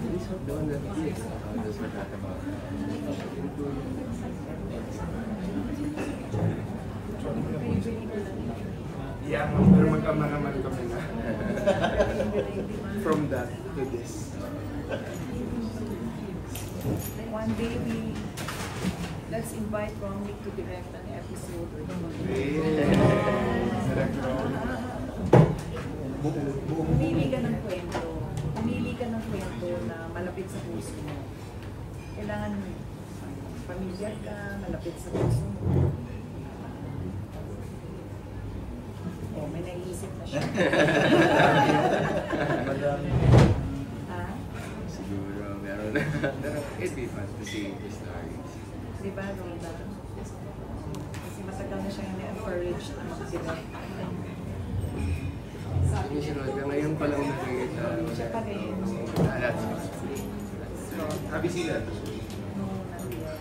This one, the one that is, that's what that about. Yeah, pero magkama naman kami na. From that to this. one day let's invite Romnick to direct an episode. Pumili ka ng kwento. Pumili ka ng kwento na malapit sa puso mo. Kailangan pamilyar ka, malapit sa puso mo. Oh, may naisip na siya. Madami. Ha? Siguro, meron na. Pero it'd be fun to see the stories. Diba, Rhoda? Kasi matagal na siyang na-encourage na mag-direct. Sabi si Rhoda, ngayon pa lang nakikita. Siya pa rin. That's Happy sila. No, not yet.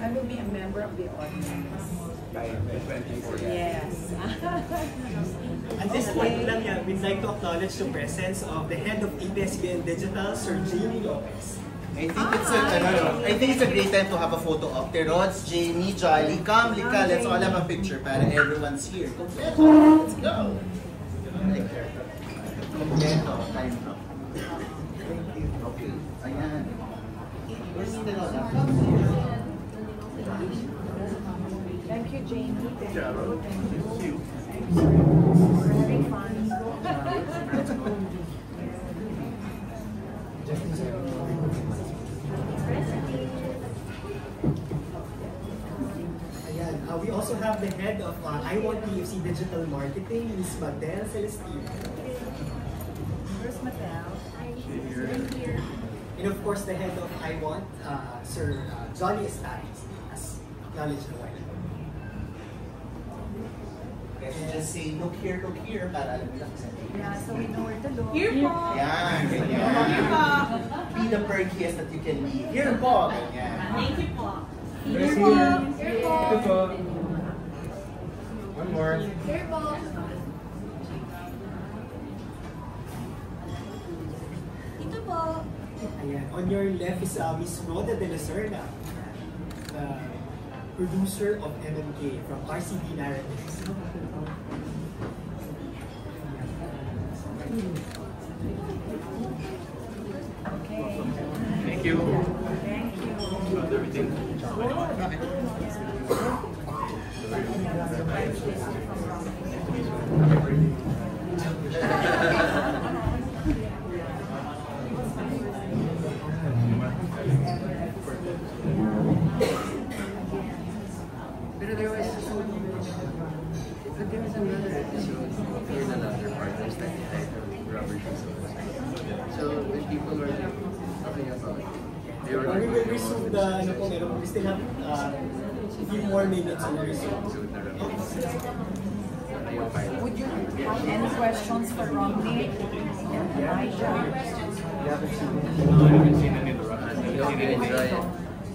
I will be a member of the audience. By 24. Yes. At this point lang yan, we'd like to acknowledge the presence of the head of ABS-CBN Digital, Sir Jamie Lopez. I think it's a great time to have a photo op. Rods, Jamie, Jolly, come, Lika, let's all have a picture para everyone's here. Kompleto, let's go. Kompleto, time up. Okay, ayan. Where's the Roda? Thank you, Jamie. Thank you. Thank you. We're having fun. Let's go. Ayan, we also have the head of I Want PFC Digital Marketing, Ms. Madel Celestine. Where's Mattel? Here. And of course, the head of I Want, Sir Johnny Estanis, as acknowledged a while ago. Just say, look here, para alam nila. Yeah, so we know where to look. Here po! Yan, ganyan. Here po! Be the perkiest that you can be. Here po! Ganyan. Thank you po! Here po! Here po! Ito po. One more. Here po! Ito po! Ayan. On your left is Ms. Roda de la Serna, the producer of MMK from RCB Narratives. Okay. Thank you. Thank you. How's everything? But there was another episode in another part of that Robert episode. So when people were talking about they were We will resume the, we still have a few more minutes to resume. Would you have any questions for Romney and Elijah? I haven't seen any of the Rock.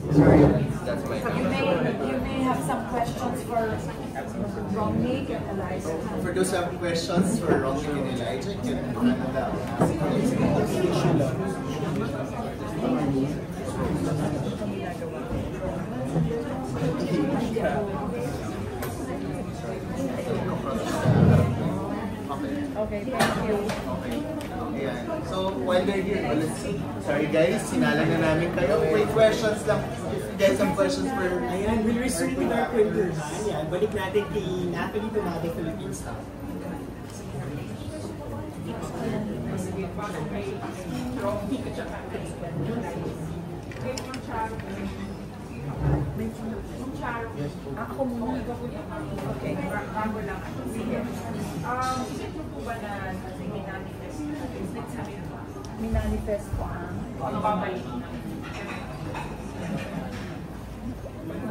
Sorry, that's my You may have some questions for Romney and Elijah. For those who have questions for Romney and Elijah, you can Okay, thank you. Okay. Ayan. So, while they're here, let's see. Sorry guys, sinalang na namin kayo. Wait, questions lang. If you guys have questions for... Ayan, we'll resume with our kwentuhan. Ayan, balik natin kay Natalie Tumate Philippines Hub. Ako muna. Okay. Bago lang. Sige. Isip mo po ba na Minanifest ko ang pagbabalik?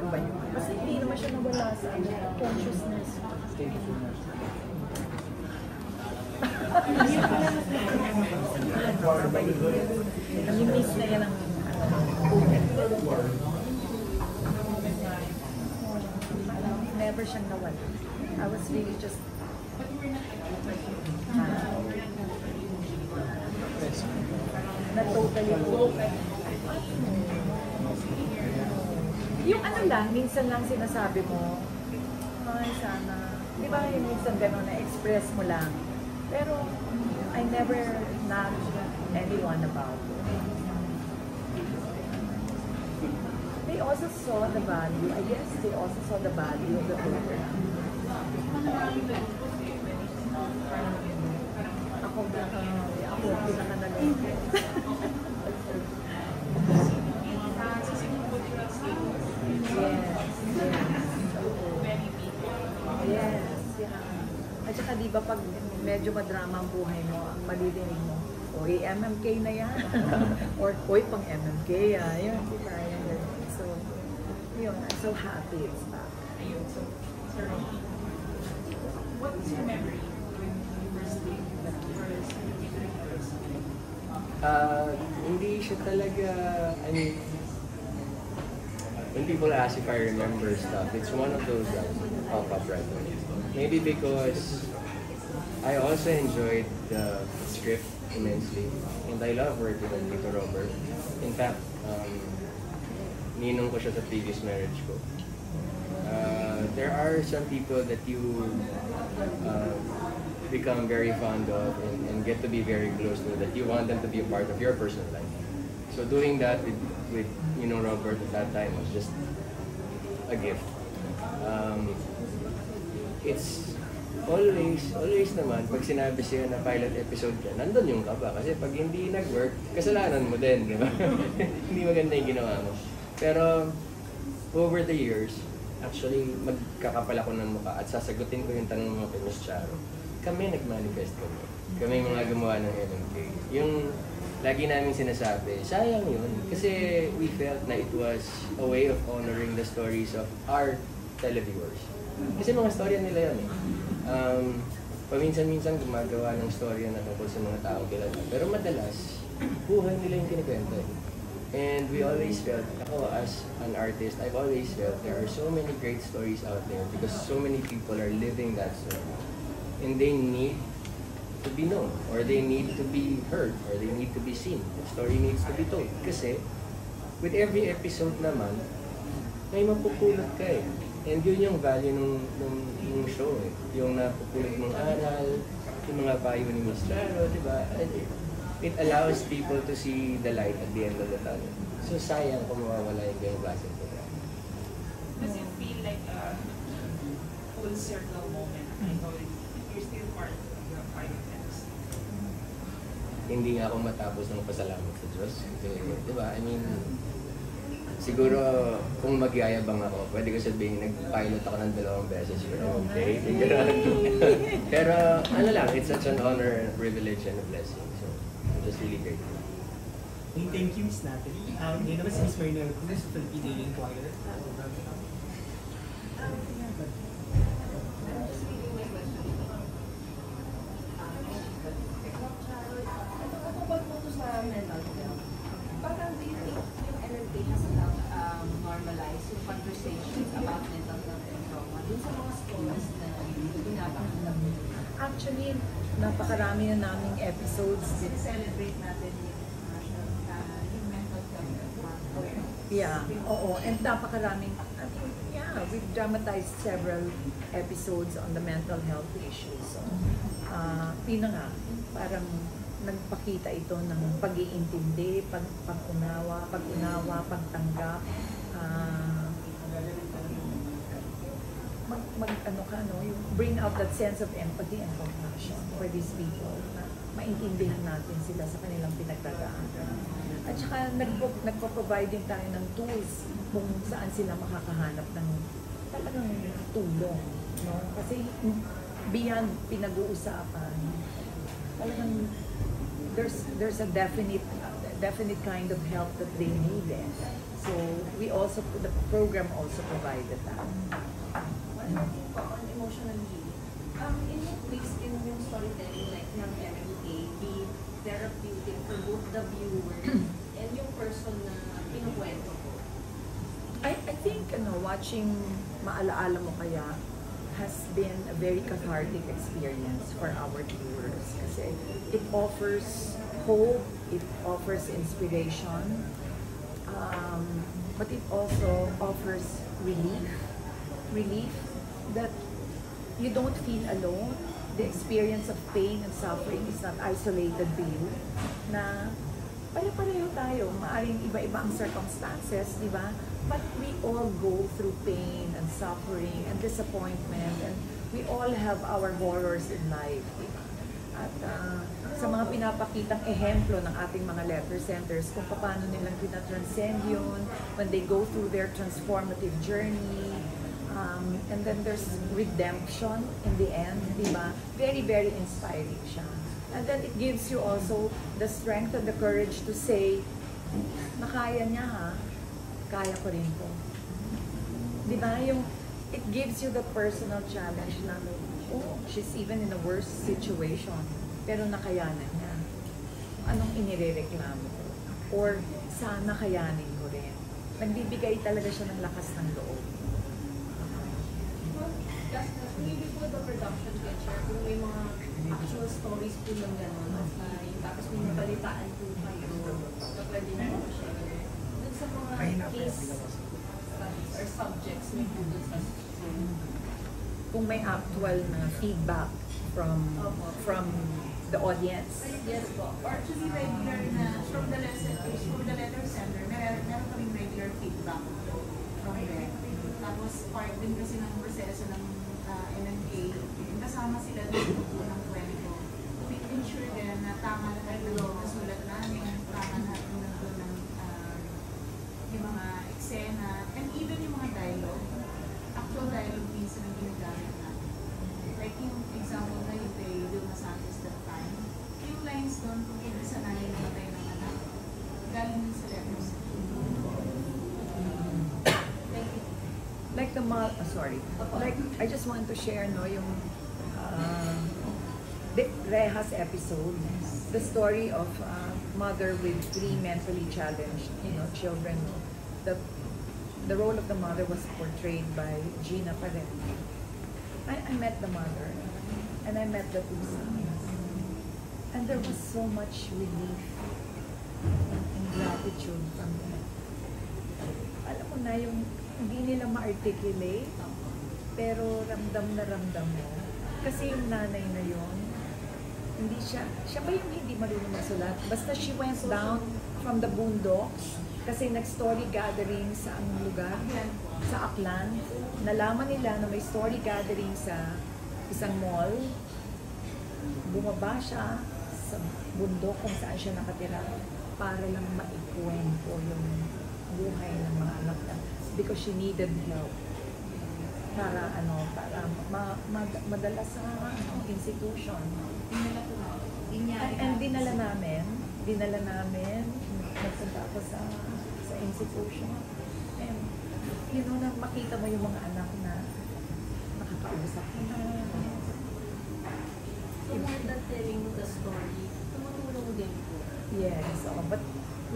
ano ba yun? Kasi hindi naman siya nawala sa consciousness. Nami-miss na yan ang never siyang nawala. I was really just na totally yung ano lang, minsan lang sinasabi mo, ay sana, di ba yung minsan gano'n na-express mo lang. Pero, I never nudged anyone about it. They also saw the value, I guess they also saw the value of the program. Ako pinaka-nalungkot. Yes, yeah. At saka di ba pag medyo madrama ang buhay mo, ang malilinig mo, oy, MMK na yan. Or, oy, pang MMK yan. Yun, di ba? So, yun, I'm so happy it's back. Ayun, so, sir, what's your memory when you first did that first? Hindi siya talaga, when people ask if I remember stuff, it's one of those that pop up right away. Maybe because I also enjoyed the script immensely, and I love working with Tito Robert. In fact, ninong ko siya sa previous marriage ko. There are some people that you become very fond of and get to be very close to, that you want them to be a part of your personal life. So doing that with Robert at that time was just a gift. It's always naman, pag sinabi siya na pilot episode ka, nandun yung kaba. Kasi pag hindi nag-work, kasalanan mo din, di ba? Hindi maganda yung ginawa mo. Pero, over the years, actually, magkakapal ako ng mukha at sasagutin ko yung tanong mo kay Miss Charo. Kami nag-manifest kami. Kami mga gumawa ng MMK. Yung lagi namin sinasabi, sayang yun. Kasi we felt na it was a way of honoring the stories of our televiewers. Kasi mga storya nila yun eh. Paminsan-minsan gumagawa ng storya na tungkol sa mga tao kilala. Pero madalas, buhay nila yung kinikwento eh. And we always felt, ako as an artist, I've always felt there are so many great stories out there because so many people are living that story. And they need to be known, or they need to be heard, or they need to be seen. The story needs to be told. Kasi, with every episode naman, may mapupulot ka eh. And yun yung value nung show eh. Yung napupulot mong aral, yung mga payo ni Miss Charo, di ba? It allows people to see the light at the end of the tunnel. So sayang kung mawawala yung ganyung klaseng program. Does it feel like a full circle moment? You're still part of the pilot. Hindi nga ako matapos ng pasalamat sa Diyos. Kasi, di ba? I mean, siguro kung magyayabang ako, pwede ko sabihin, nag-pilot ako ng 2 beses. Okay. Pero ano lang, it's such an honor and a privilege and a blessing. So, I'm just really grateful. Thank you, Miss Natalie. Ngayon naman si Miss Marina Cruz, Philippine Inquirer. Normalize yung conversations about mental health and trauma dun sa mga schools na binabahan. Actually, napakarami na naming episodes. Celebrate natin yung mental health awareness. Yeah, oo. And napakaraming, we've dramatized several episodes on the mental health issues. So, parang nagpakita ito ng pag-iintindi, pag-unawa, pagtanggap, yung bring out that sense of empathy and compassion for these people, na maintindihan natin sila sa kanilang pinagdadaanan. At saka nagpo-provide din tayo ng tools kung saan sila makakahanap ng talagang tulong, no? Kasi beyond pinag-uusapan, talagang there's a definite kind of help that they needed. So the program also provided that. One more thing po on emotional healing. In yung ways in yung storytelling like ng MMK be therapeutic for both the viewer and yung person na pinukwento ko? I think watching Maalaala Mo Kaya has been a very cathartic experience for our viewers kasi it offers hope, it offers inspiration, but it also offers relief that you don't feel alone. The experience of pain and suffering is not isolated to you, na pare-pareho tayo, maaaring iba-iba ang circumstances, di ba? But we all go through pain and suffering and disappointment, and we all have our horrors in life. At sa mga pinapakitang ehemplo ng ating mga letter centers, kung paano nilang pinatranscend yun, when they go through their transformative journey, and then there's redemption in the end, di ba? Very, very inspiring siya. And then it gives you also the strength and the courage to say, nakaya niya ha, kaya ko rin po. Di ba? It gives you the personal challenge na, oh, she's even in a worse situation, pero nakayanan niya. Anong inirereklamo ko? Or sana kayanin ko rin. nagbibigay talaga siya ng lakas ng loob. Hindi po the production picture, kung may mga actual stories po ng gano'n, tapos may nabalitaan po kayo na pwede na po share. Dun sa mga case studies or subjects may po dun sa Kung may actual na feedback from the audience. Yes po. Or actually regular na from the letter sender, meron kaming regular feedback from them. Tapos part din kasi ng proseso ng NNK, kasama sila doon ng kwento. To ensure din na tama lahat ng nasulat namin, tama lahat ng nandun ng yung mga eksena, and even yung mga dialogue, actual dialogue minsan ang ginagamit natin. Like yung example na yung kay Vilma Santos that time, yung lines doon kung isa na yung namatay ng anak, galing din sa letters. Like like I just want to share yung Reha's episode, the story of a mother with 3 mentally challenged children. The role of the mother was portrayed by Gina Parenti. I met the mother and I met the 2 sons, and there was so much relief and gratitude from them. Alam mo na yung hindi nila ma-articulate, pero ramdam na ramdam mo. Kasi yung nanay na yun, hindi siya ba yung hindi marunong masulat? Basta she went down from the boondocks, kasi nag-story gathering sa ang lugar, sa Aklan. Nalaman nila na may story gathering sa isang mall. Bumaba siya sa bundok kung saan siya nakatira para lang maikwento yung buhay ng mga anak niya. Because she needed help para madala sa institution. And dinala namin, nagpunta ako sa institution. And na makita mo yung mga anak na nakakausap na. So more than telling the story, tumutulong din po. Yes, but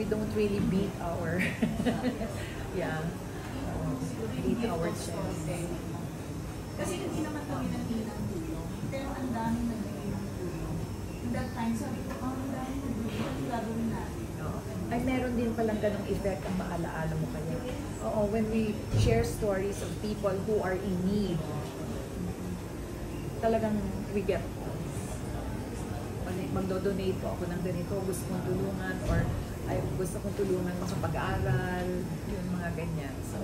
we don't really beat our beat our chest. Kasi hindi naman kami nagbigay ng tulong, pero ang daming nagbigay ng tulong. In that time, sabi ko, ang daming nagbigay, ang gagawin natin. Ay, meron din palang ganong effect ang maalaala mo kaya. Oo, when we share stories of people who are in need, talagang we get magdo-donate po ako ng ganito, gusto kong tulungan, or ay gusto kong tulungan makapag-aral, yung mga ganyan. So,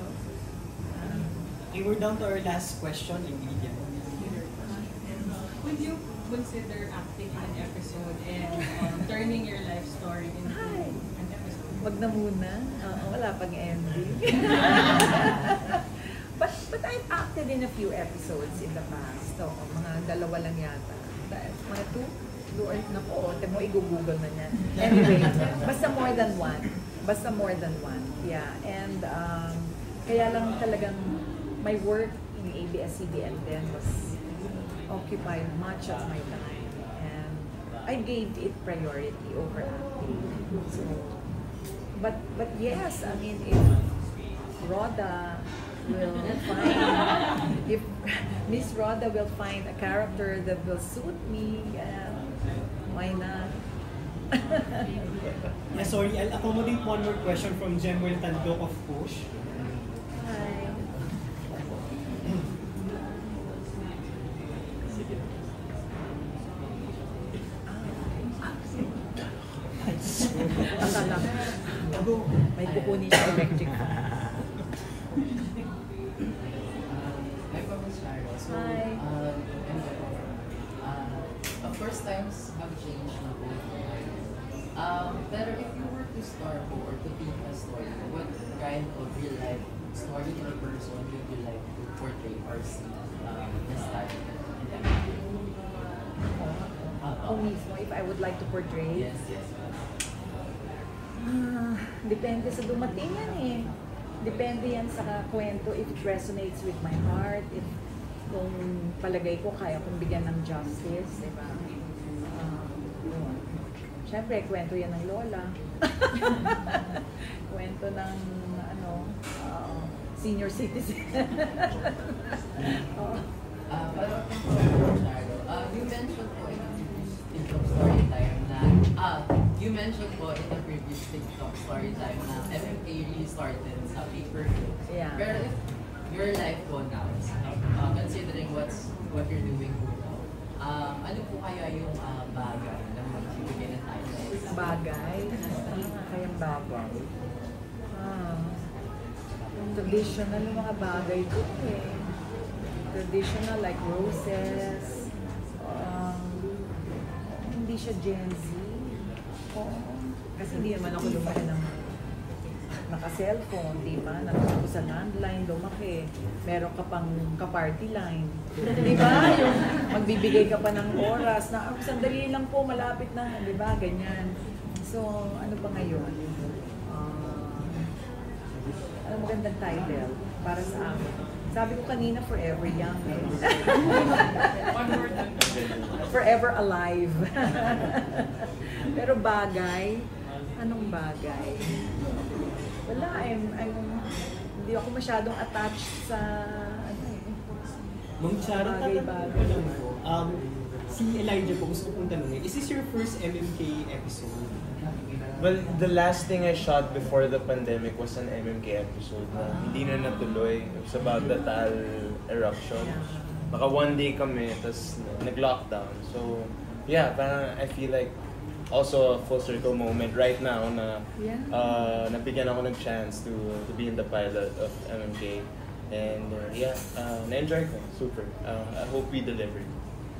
okay, we're down to our last question, Ingrid. Would you consider acting in an episode and turning your life story into an episode? Wag na muna. Wala pang ending. But I've acted in a few episodes in the past. Mga 2 lang yata. Mga 2? Naku, mo i-google na niyan. Anyway, basta more than one. Yeah, and kaya lang talagang my work in ABS-CBN then was occupied much of my time, and I gave it priority over acting. So, but yes, I mean, if Rhoda will find, if Miss Rhoda will find a character that will suit me, why not? Yeah, sorry, I'll accommodate one more question from Jemwell Tandok of Push. Hi. Akala ko, may kukunin siya electric. Hi. Of course, times have changed na po. Pero if you were to star po or to pick a story, what kind of real life story or person would you like to portray or see this time in the Mismo, if I would like to portray? Yes. Depende sa dumating yan eh. Depende yan sa kwento, if it resonates with my heart, if kung palagay ko kaya kong bigyan ng justice, di ba? Siyempre, kwento yan ng lola. Kwento ng, senior citizen. Pero you mentioned po in the previous TikTok story time na, you mentioned po in the previous TikTok story time na MMK really started sa pay-per-view. Yeah. Pero if your life go now, considering what you're doing po now, ano po kaya yung bagay na magbibigay ng timeline? Bagay? Kayang bagay? Traditional yung mga bagay ko eh. Traditional like roses. Hindi siya Gen Z. Kasi hindi naman ako lumaki ng naka-cellphone, di ba? Nandun ako sa landline, lumaki. Meron ka pang ka-party line. Di ba? Yung magbibigay ka pa ng oras na, sandali lang po, malapit na. Di ba? Ganyan. So, ano ba ngayon? Ano magandang title para sa akin? Sabi ko kanina, forever young. Forever alive. Pero bagay, anong bagay? Wala, hindi ako masyadong attached sa, Ma'am Charo, bagay-bagay. Si Elijah po, gusto kong tanongin, is this your first MMK episode? Well, the last thing I shot before the pandemic was an MMK episode na hindi na natuloy. It was about the Taal eruption. Baka one day kami, tapos nag-lockdown. So, yeah, parang I feel like also a full circle moment right now na nabigyan ako ng chance to be in the pilot of MMK. And na-enjoy ko. Super. I hope we delivered.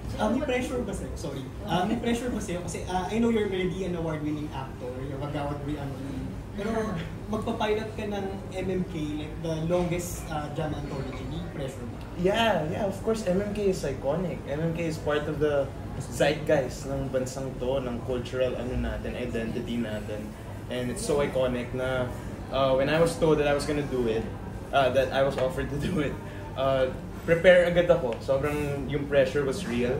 May pressure ba sa'yo? Sorry. May pressure ba sa'yo? Kasi I know you're already an award-winning actor. You're Kagawad Brianoli. Pero magpapilot ka ng MMK, like the longest drama anthology. May pressure ba? Yeah, of course, MMK is iconic. MMK is part of the zeitgeist ng bansang to, ng cultural identity natin. And it's so iconic na when I was told that I was gonna do it, that I was offered to do it, prepare agad ako. Sobrang yung pressure was real.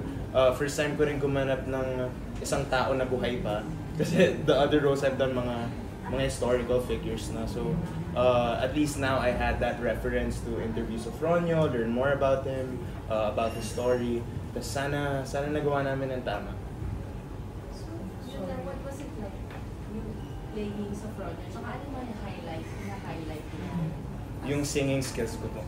First time ko rin gumanap ng isang tao na buhay pa. Kasi the other roles I've done mga historical figures na. So at least now I had that reference to interview Sofronio, learn more about him, about his story. Tapos sana nagawa namin ng tama. So what was it like, you playing Sofronio? Saka ano mo na-highlight niya? Yung singing skills ko po.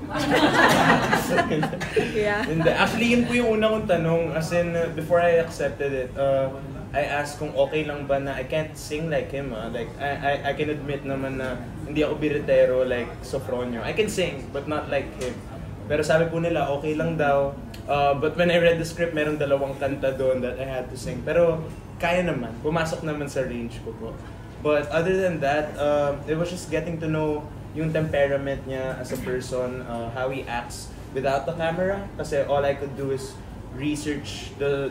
Yeah. Actually, yun po yung una kong tanong. As in, before I accepted it, I asked kung okay lang ba na I can't sing like him. Like, I can admit naman na hindi ako biritero like Sofronio. I can sing, but not like him. Pero sabi po nila, okay lang daw. But when I read the script, meron 2 kanta doon that I had to sing. Pero kaya naman. Pumasok naman sa range ko po. But other than that, it was just getting to know yung temperament niya as a person, how he acts without the camera. Kasi all I could do is research the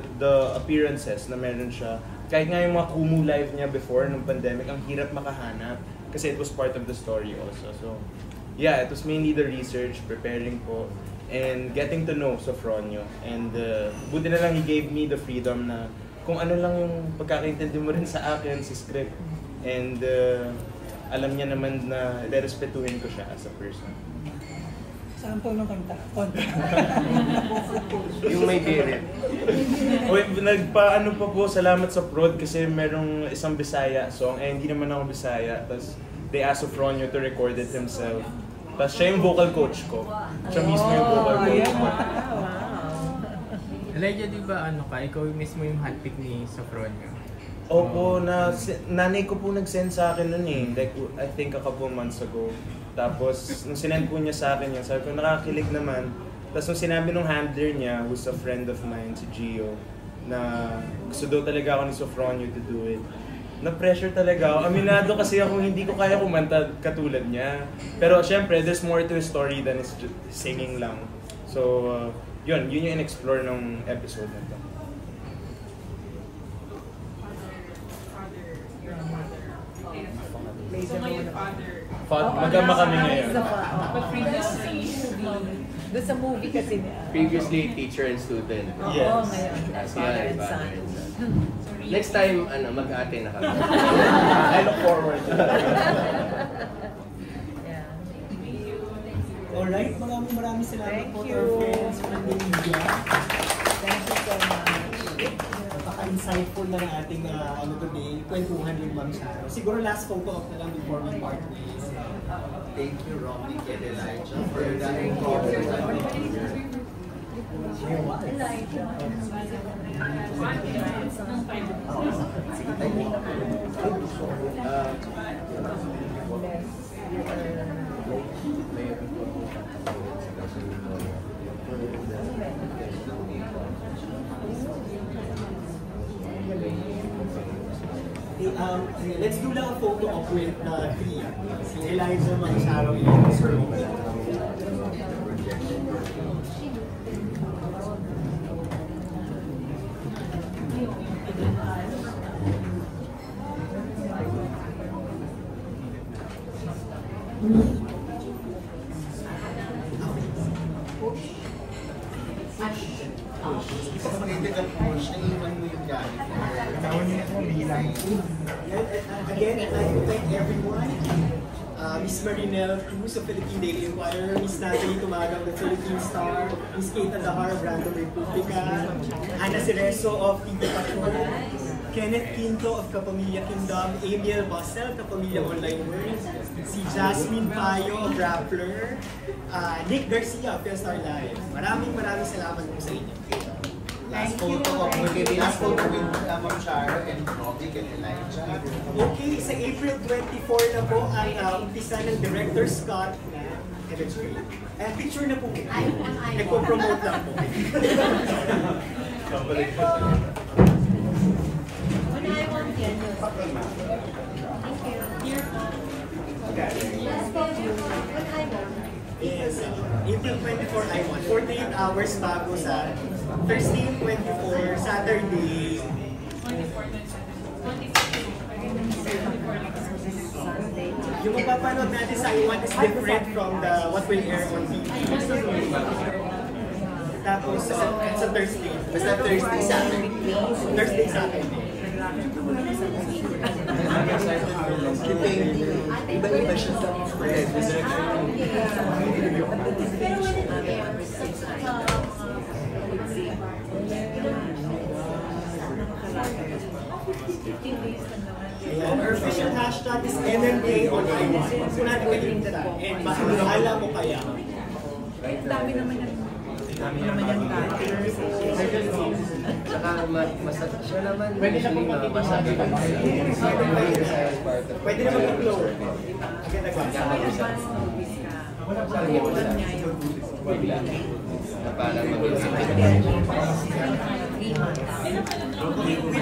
appearances na meron siya. Kahit nga yung mga Kumu live niya before nung pandemic, ang hirap makahanap kasi it was part of the story also. So yeah, it was mainly the research, preparing po, and getting to know Sofronio. And buti na lang he gave me the freedom na kung ano lang yung pagkakaintindi mo rin sa akin, sa script. And alam niya naman na respetuhin ko siya as a person. Sample ng kanta. Yung may birit. Nagpaano pa po, salamat sa prod kasi merong isang Bisaya song, hindi naman ako Bisaya. Tapos they asked Sofronio to record it himself. Tapos siya yung vocal coach ko. Siya mismo yung vocal coach ko. Elijah, di ba ikaw mismo yung handpick ni Sofronio? Opo, nanay ko po nag-send sa akin nun eh. Like, I think a couple months ago. Tapos, nung sinend po niya sa akin yan, sabi ko, nakakilig naman. Tapos nung sinabi nung handler niya, who's a friend of mine, si Gio, na gusto daw talaga ako ni Sofronio to do it. Na-pressure talaga ako. Aminado kasi ako, hindi ko kaya kumanta katulad niya. Pero syempre, there's more to his story than his singing lang. So, yun yung in-explore ng episode na to. So ngayon, father. Magkama kami ngayon. But previously, Doon sa movie kasi niya. Previously, teacher and student. Yes. Oo, ngayon. Father and son. Next time, mag-ate na kami. I look forward to that. Alright, maraming salamat po to our friends from the media. Thank you so much. Napaka-insightful na ng ating today, kwentuhan ni Ma'am Charo. Siguro last photo op na lang before we part ways. Thank you, Romy and Elijah, for that. Let's do lang a photo op with the three. Si Elijah, Ma'am Charo, and Sir Romy. Again, I'd like to thank everyone. Miss Marinelle Cruz of Philippine Daily Inquirer, Miss Natalie Tumagang of Philippine Star, Miss Kate Adahar of Random Republica, Ana Cerezo of TV Patrol, Kenneth Quinto of Kapamilya Kingdom, Amiel Basel of Kapamilya Online World, si Jasmine Payo of Rappler, Nick Garcia of Philstar Live. Maraming salamat po sa inyo. Last photo of last photo with Ma'am Charo and Romy and Elijah. Okay, sa April 24 na po ang umpisa ng Director Scott na picture na po. Nagpo-promote lang po. Yes, April 24 I want. 48 hours bago sa Thursday 24, Saturday 24. Yung mapapanood natin sa I want is different from what will air on TV. Tapos sa Thursday. Basta Thursday, Saturday. Thursday, Saturday. Iba-iba siya sa spread. Our official hashtag is NMA on I1. Kung natin kalimutan. And bahala mo kaya. Dami naman yan. Dami naman yan dati. Saka siya naman Pwede siya pong masabi ka Pwede naman mag-flow. We'd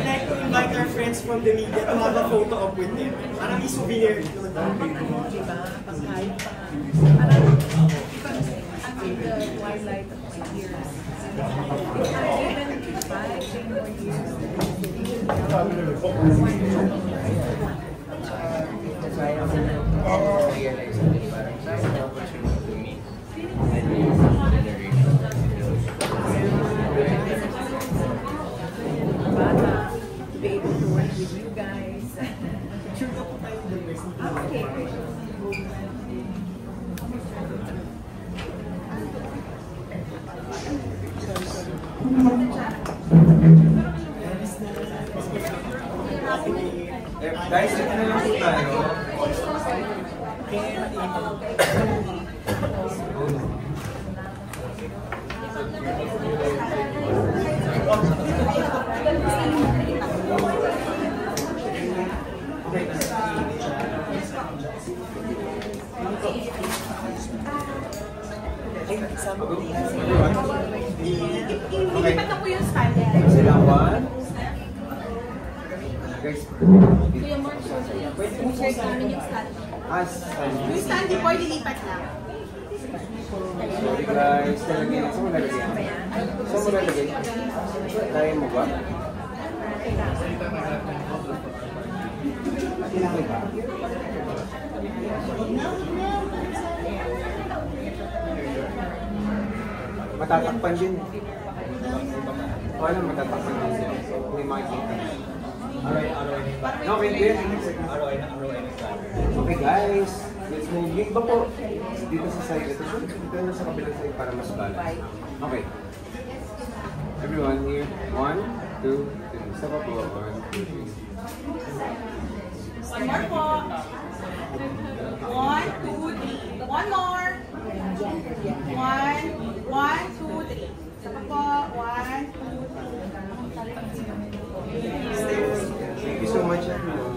like to invite our friends from the media to have a photo op with them. Parang i-souvenir. Diba? Pagkain pa. Parang the twilight of my years. Even 5 more years. Bata, to be able to work with you guys. Okay. Guys, ito na lang po tayo. Ilipat na po yung stand. Sila one. Guys, Kuya Mark, share namin yung stand. Yung stand, di po, dilipat lang. sorry guys. Talagay. Saan mo nalagay? Saan mo nalagay? Kaya mo ba? Matatakpan din. Wala matatakpan din. Hindi makikita. Okay, good. Okay guys, let's move. Yung iba po, dito sa side ito. Dito na sa kabilang side para mas balance. Okay. Everyone here. 1, 2, 3. Sa pa po. 1, 2, 3. One more po. 1, 2, 3. One more. 1, 2, 3. Sa pa po. 1, 2, 3. Thank you so much, everyone.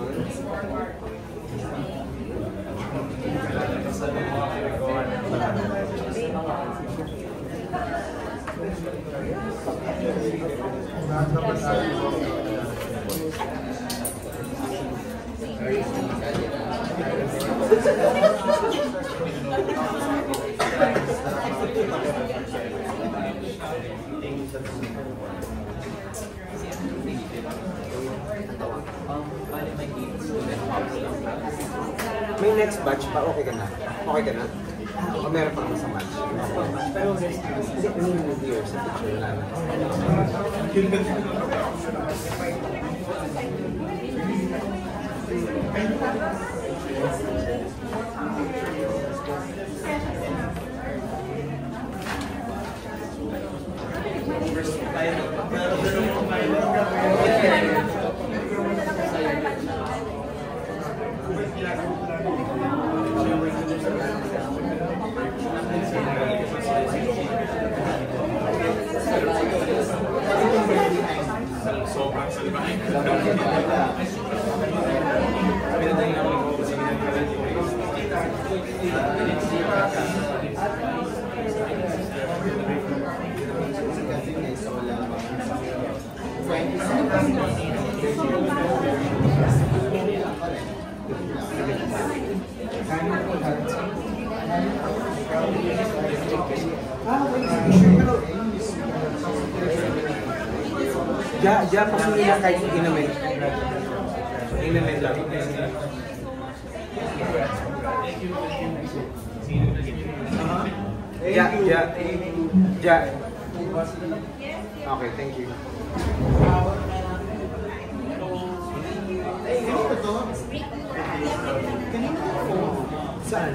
May next batch pa, okay ka na? Okay ka na? O meron pa sa match? Pero hindi yung year sa picture na. Sobrang salbahin. Ja, pag nila kahit inamin. Inamin lang. Ja. Okay, thank you. Saan?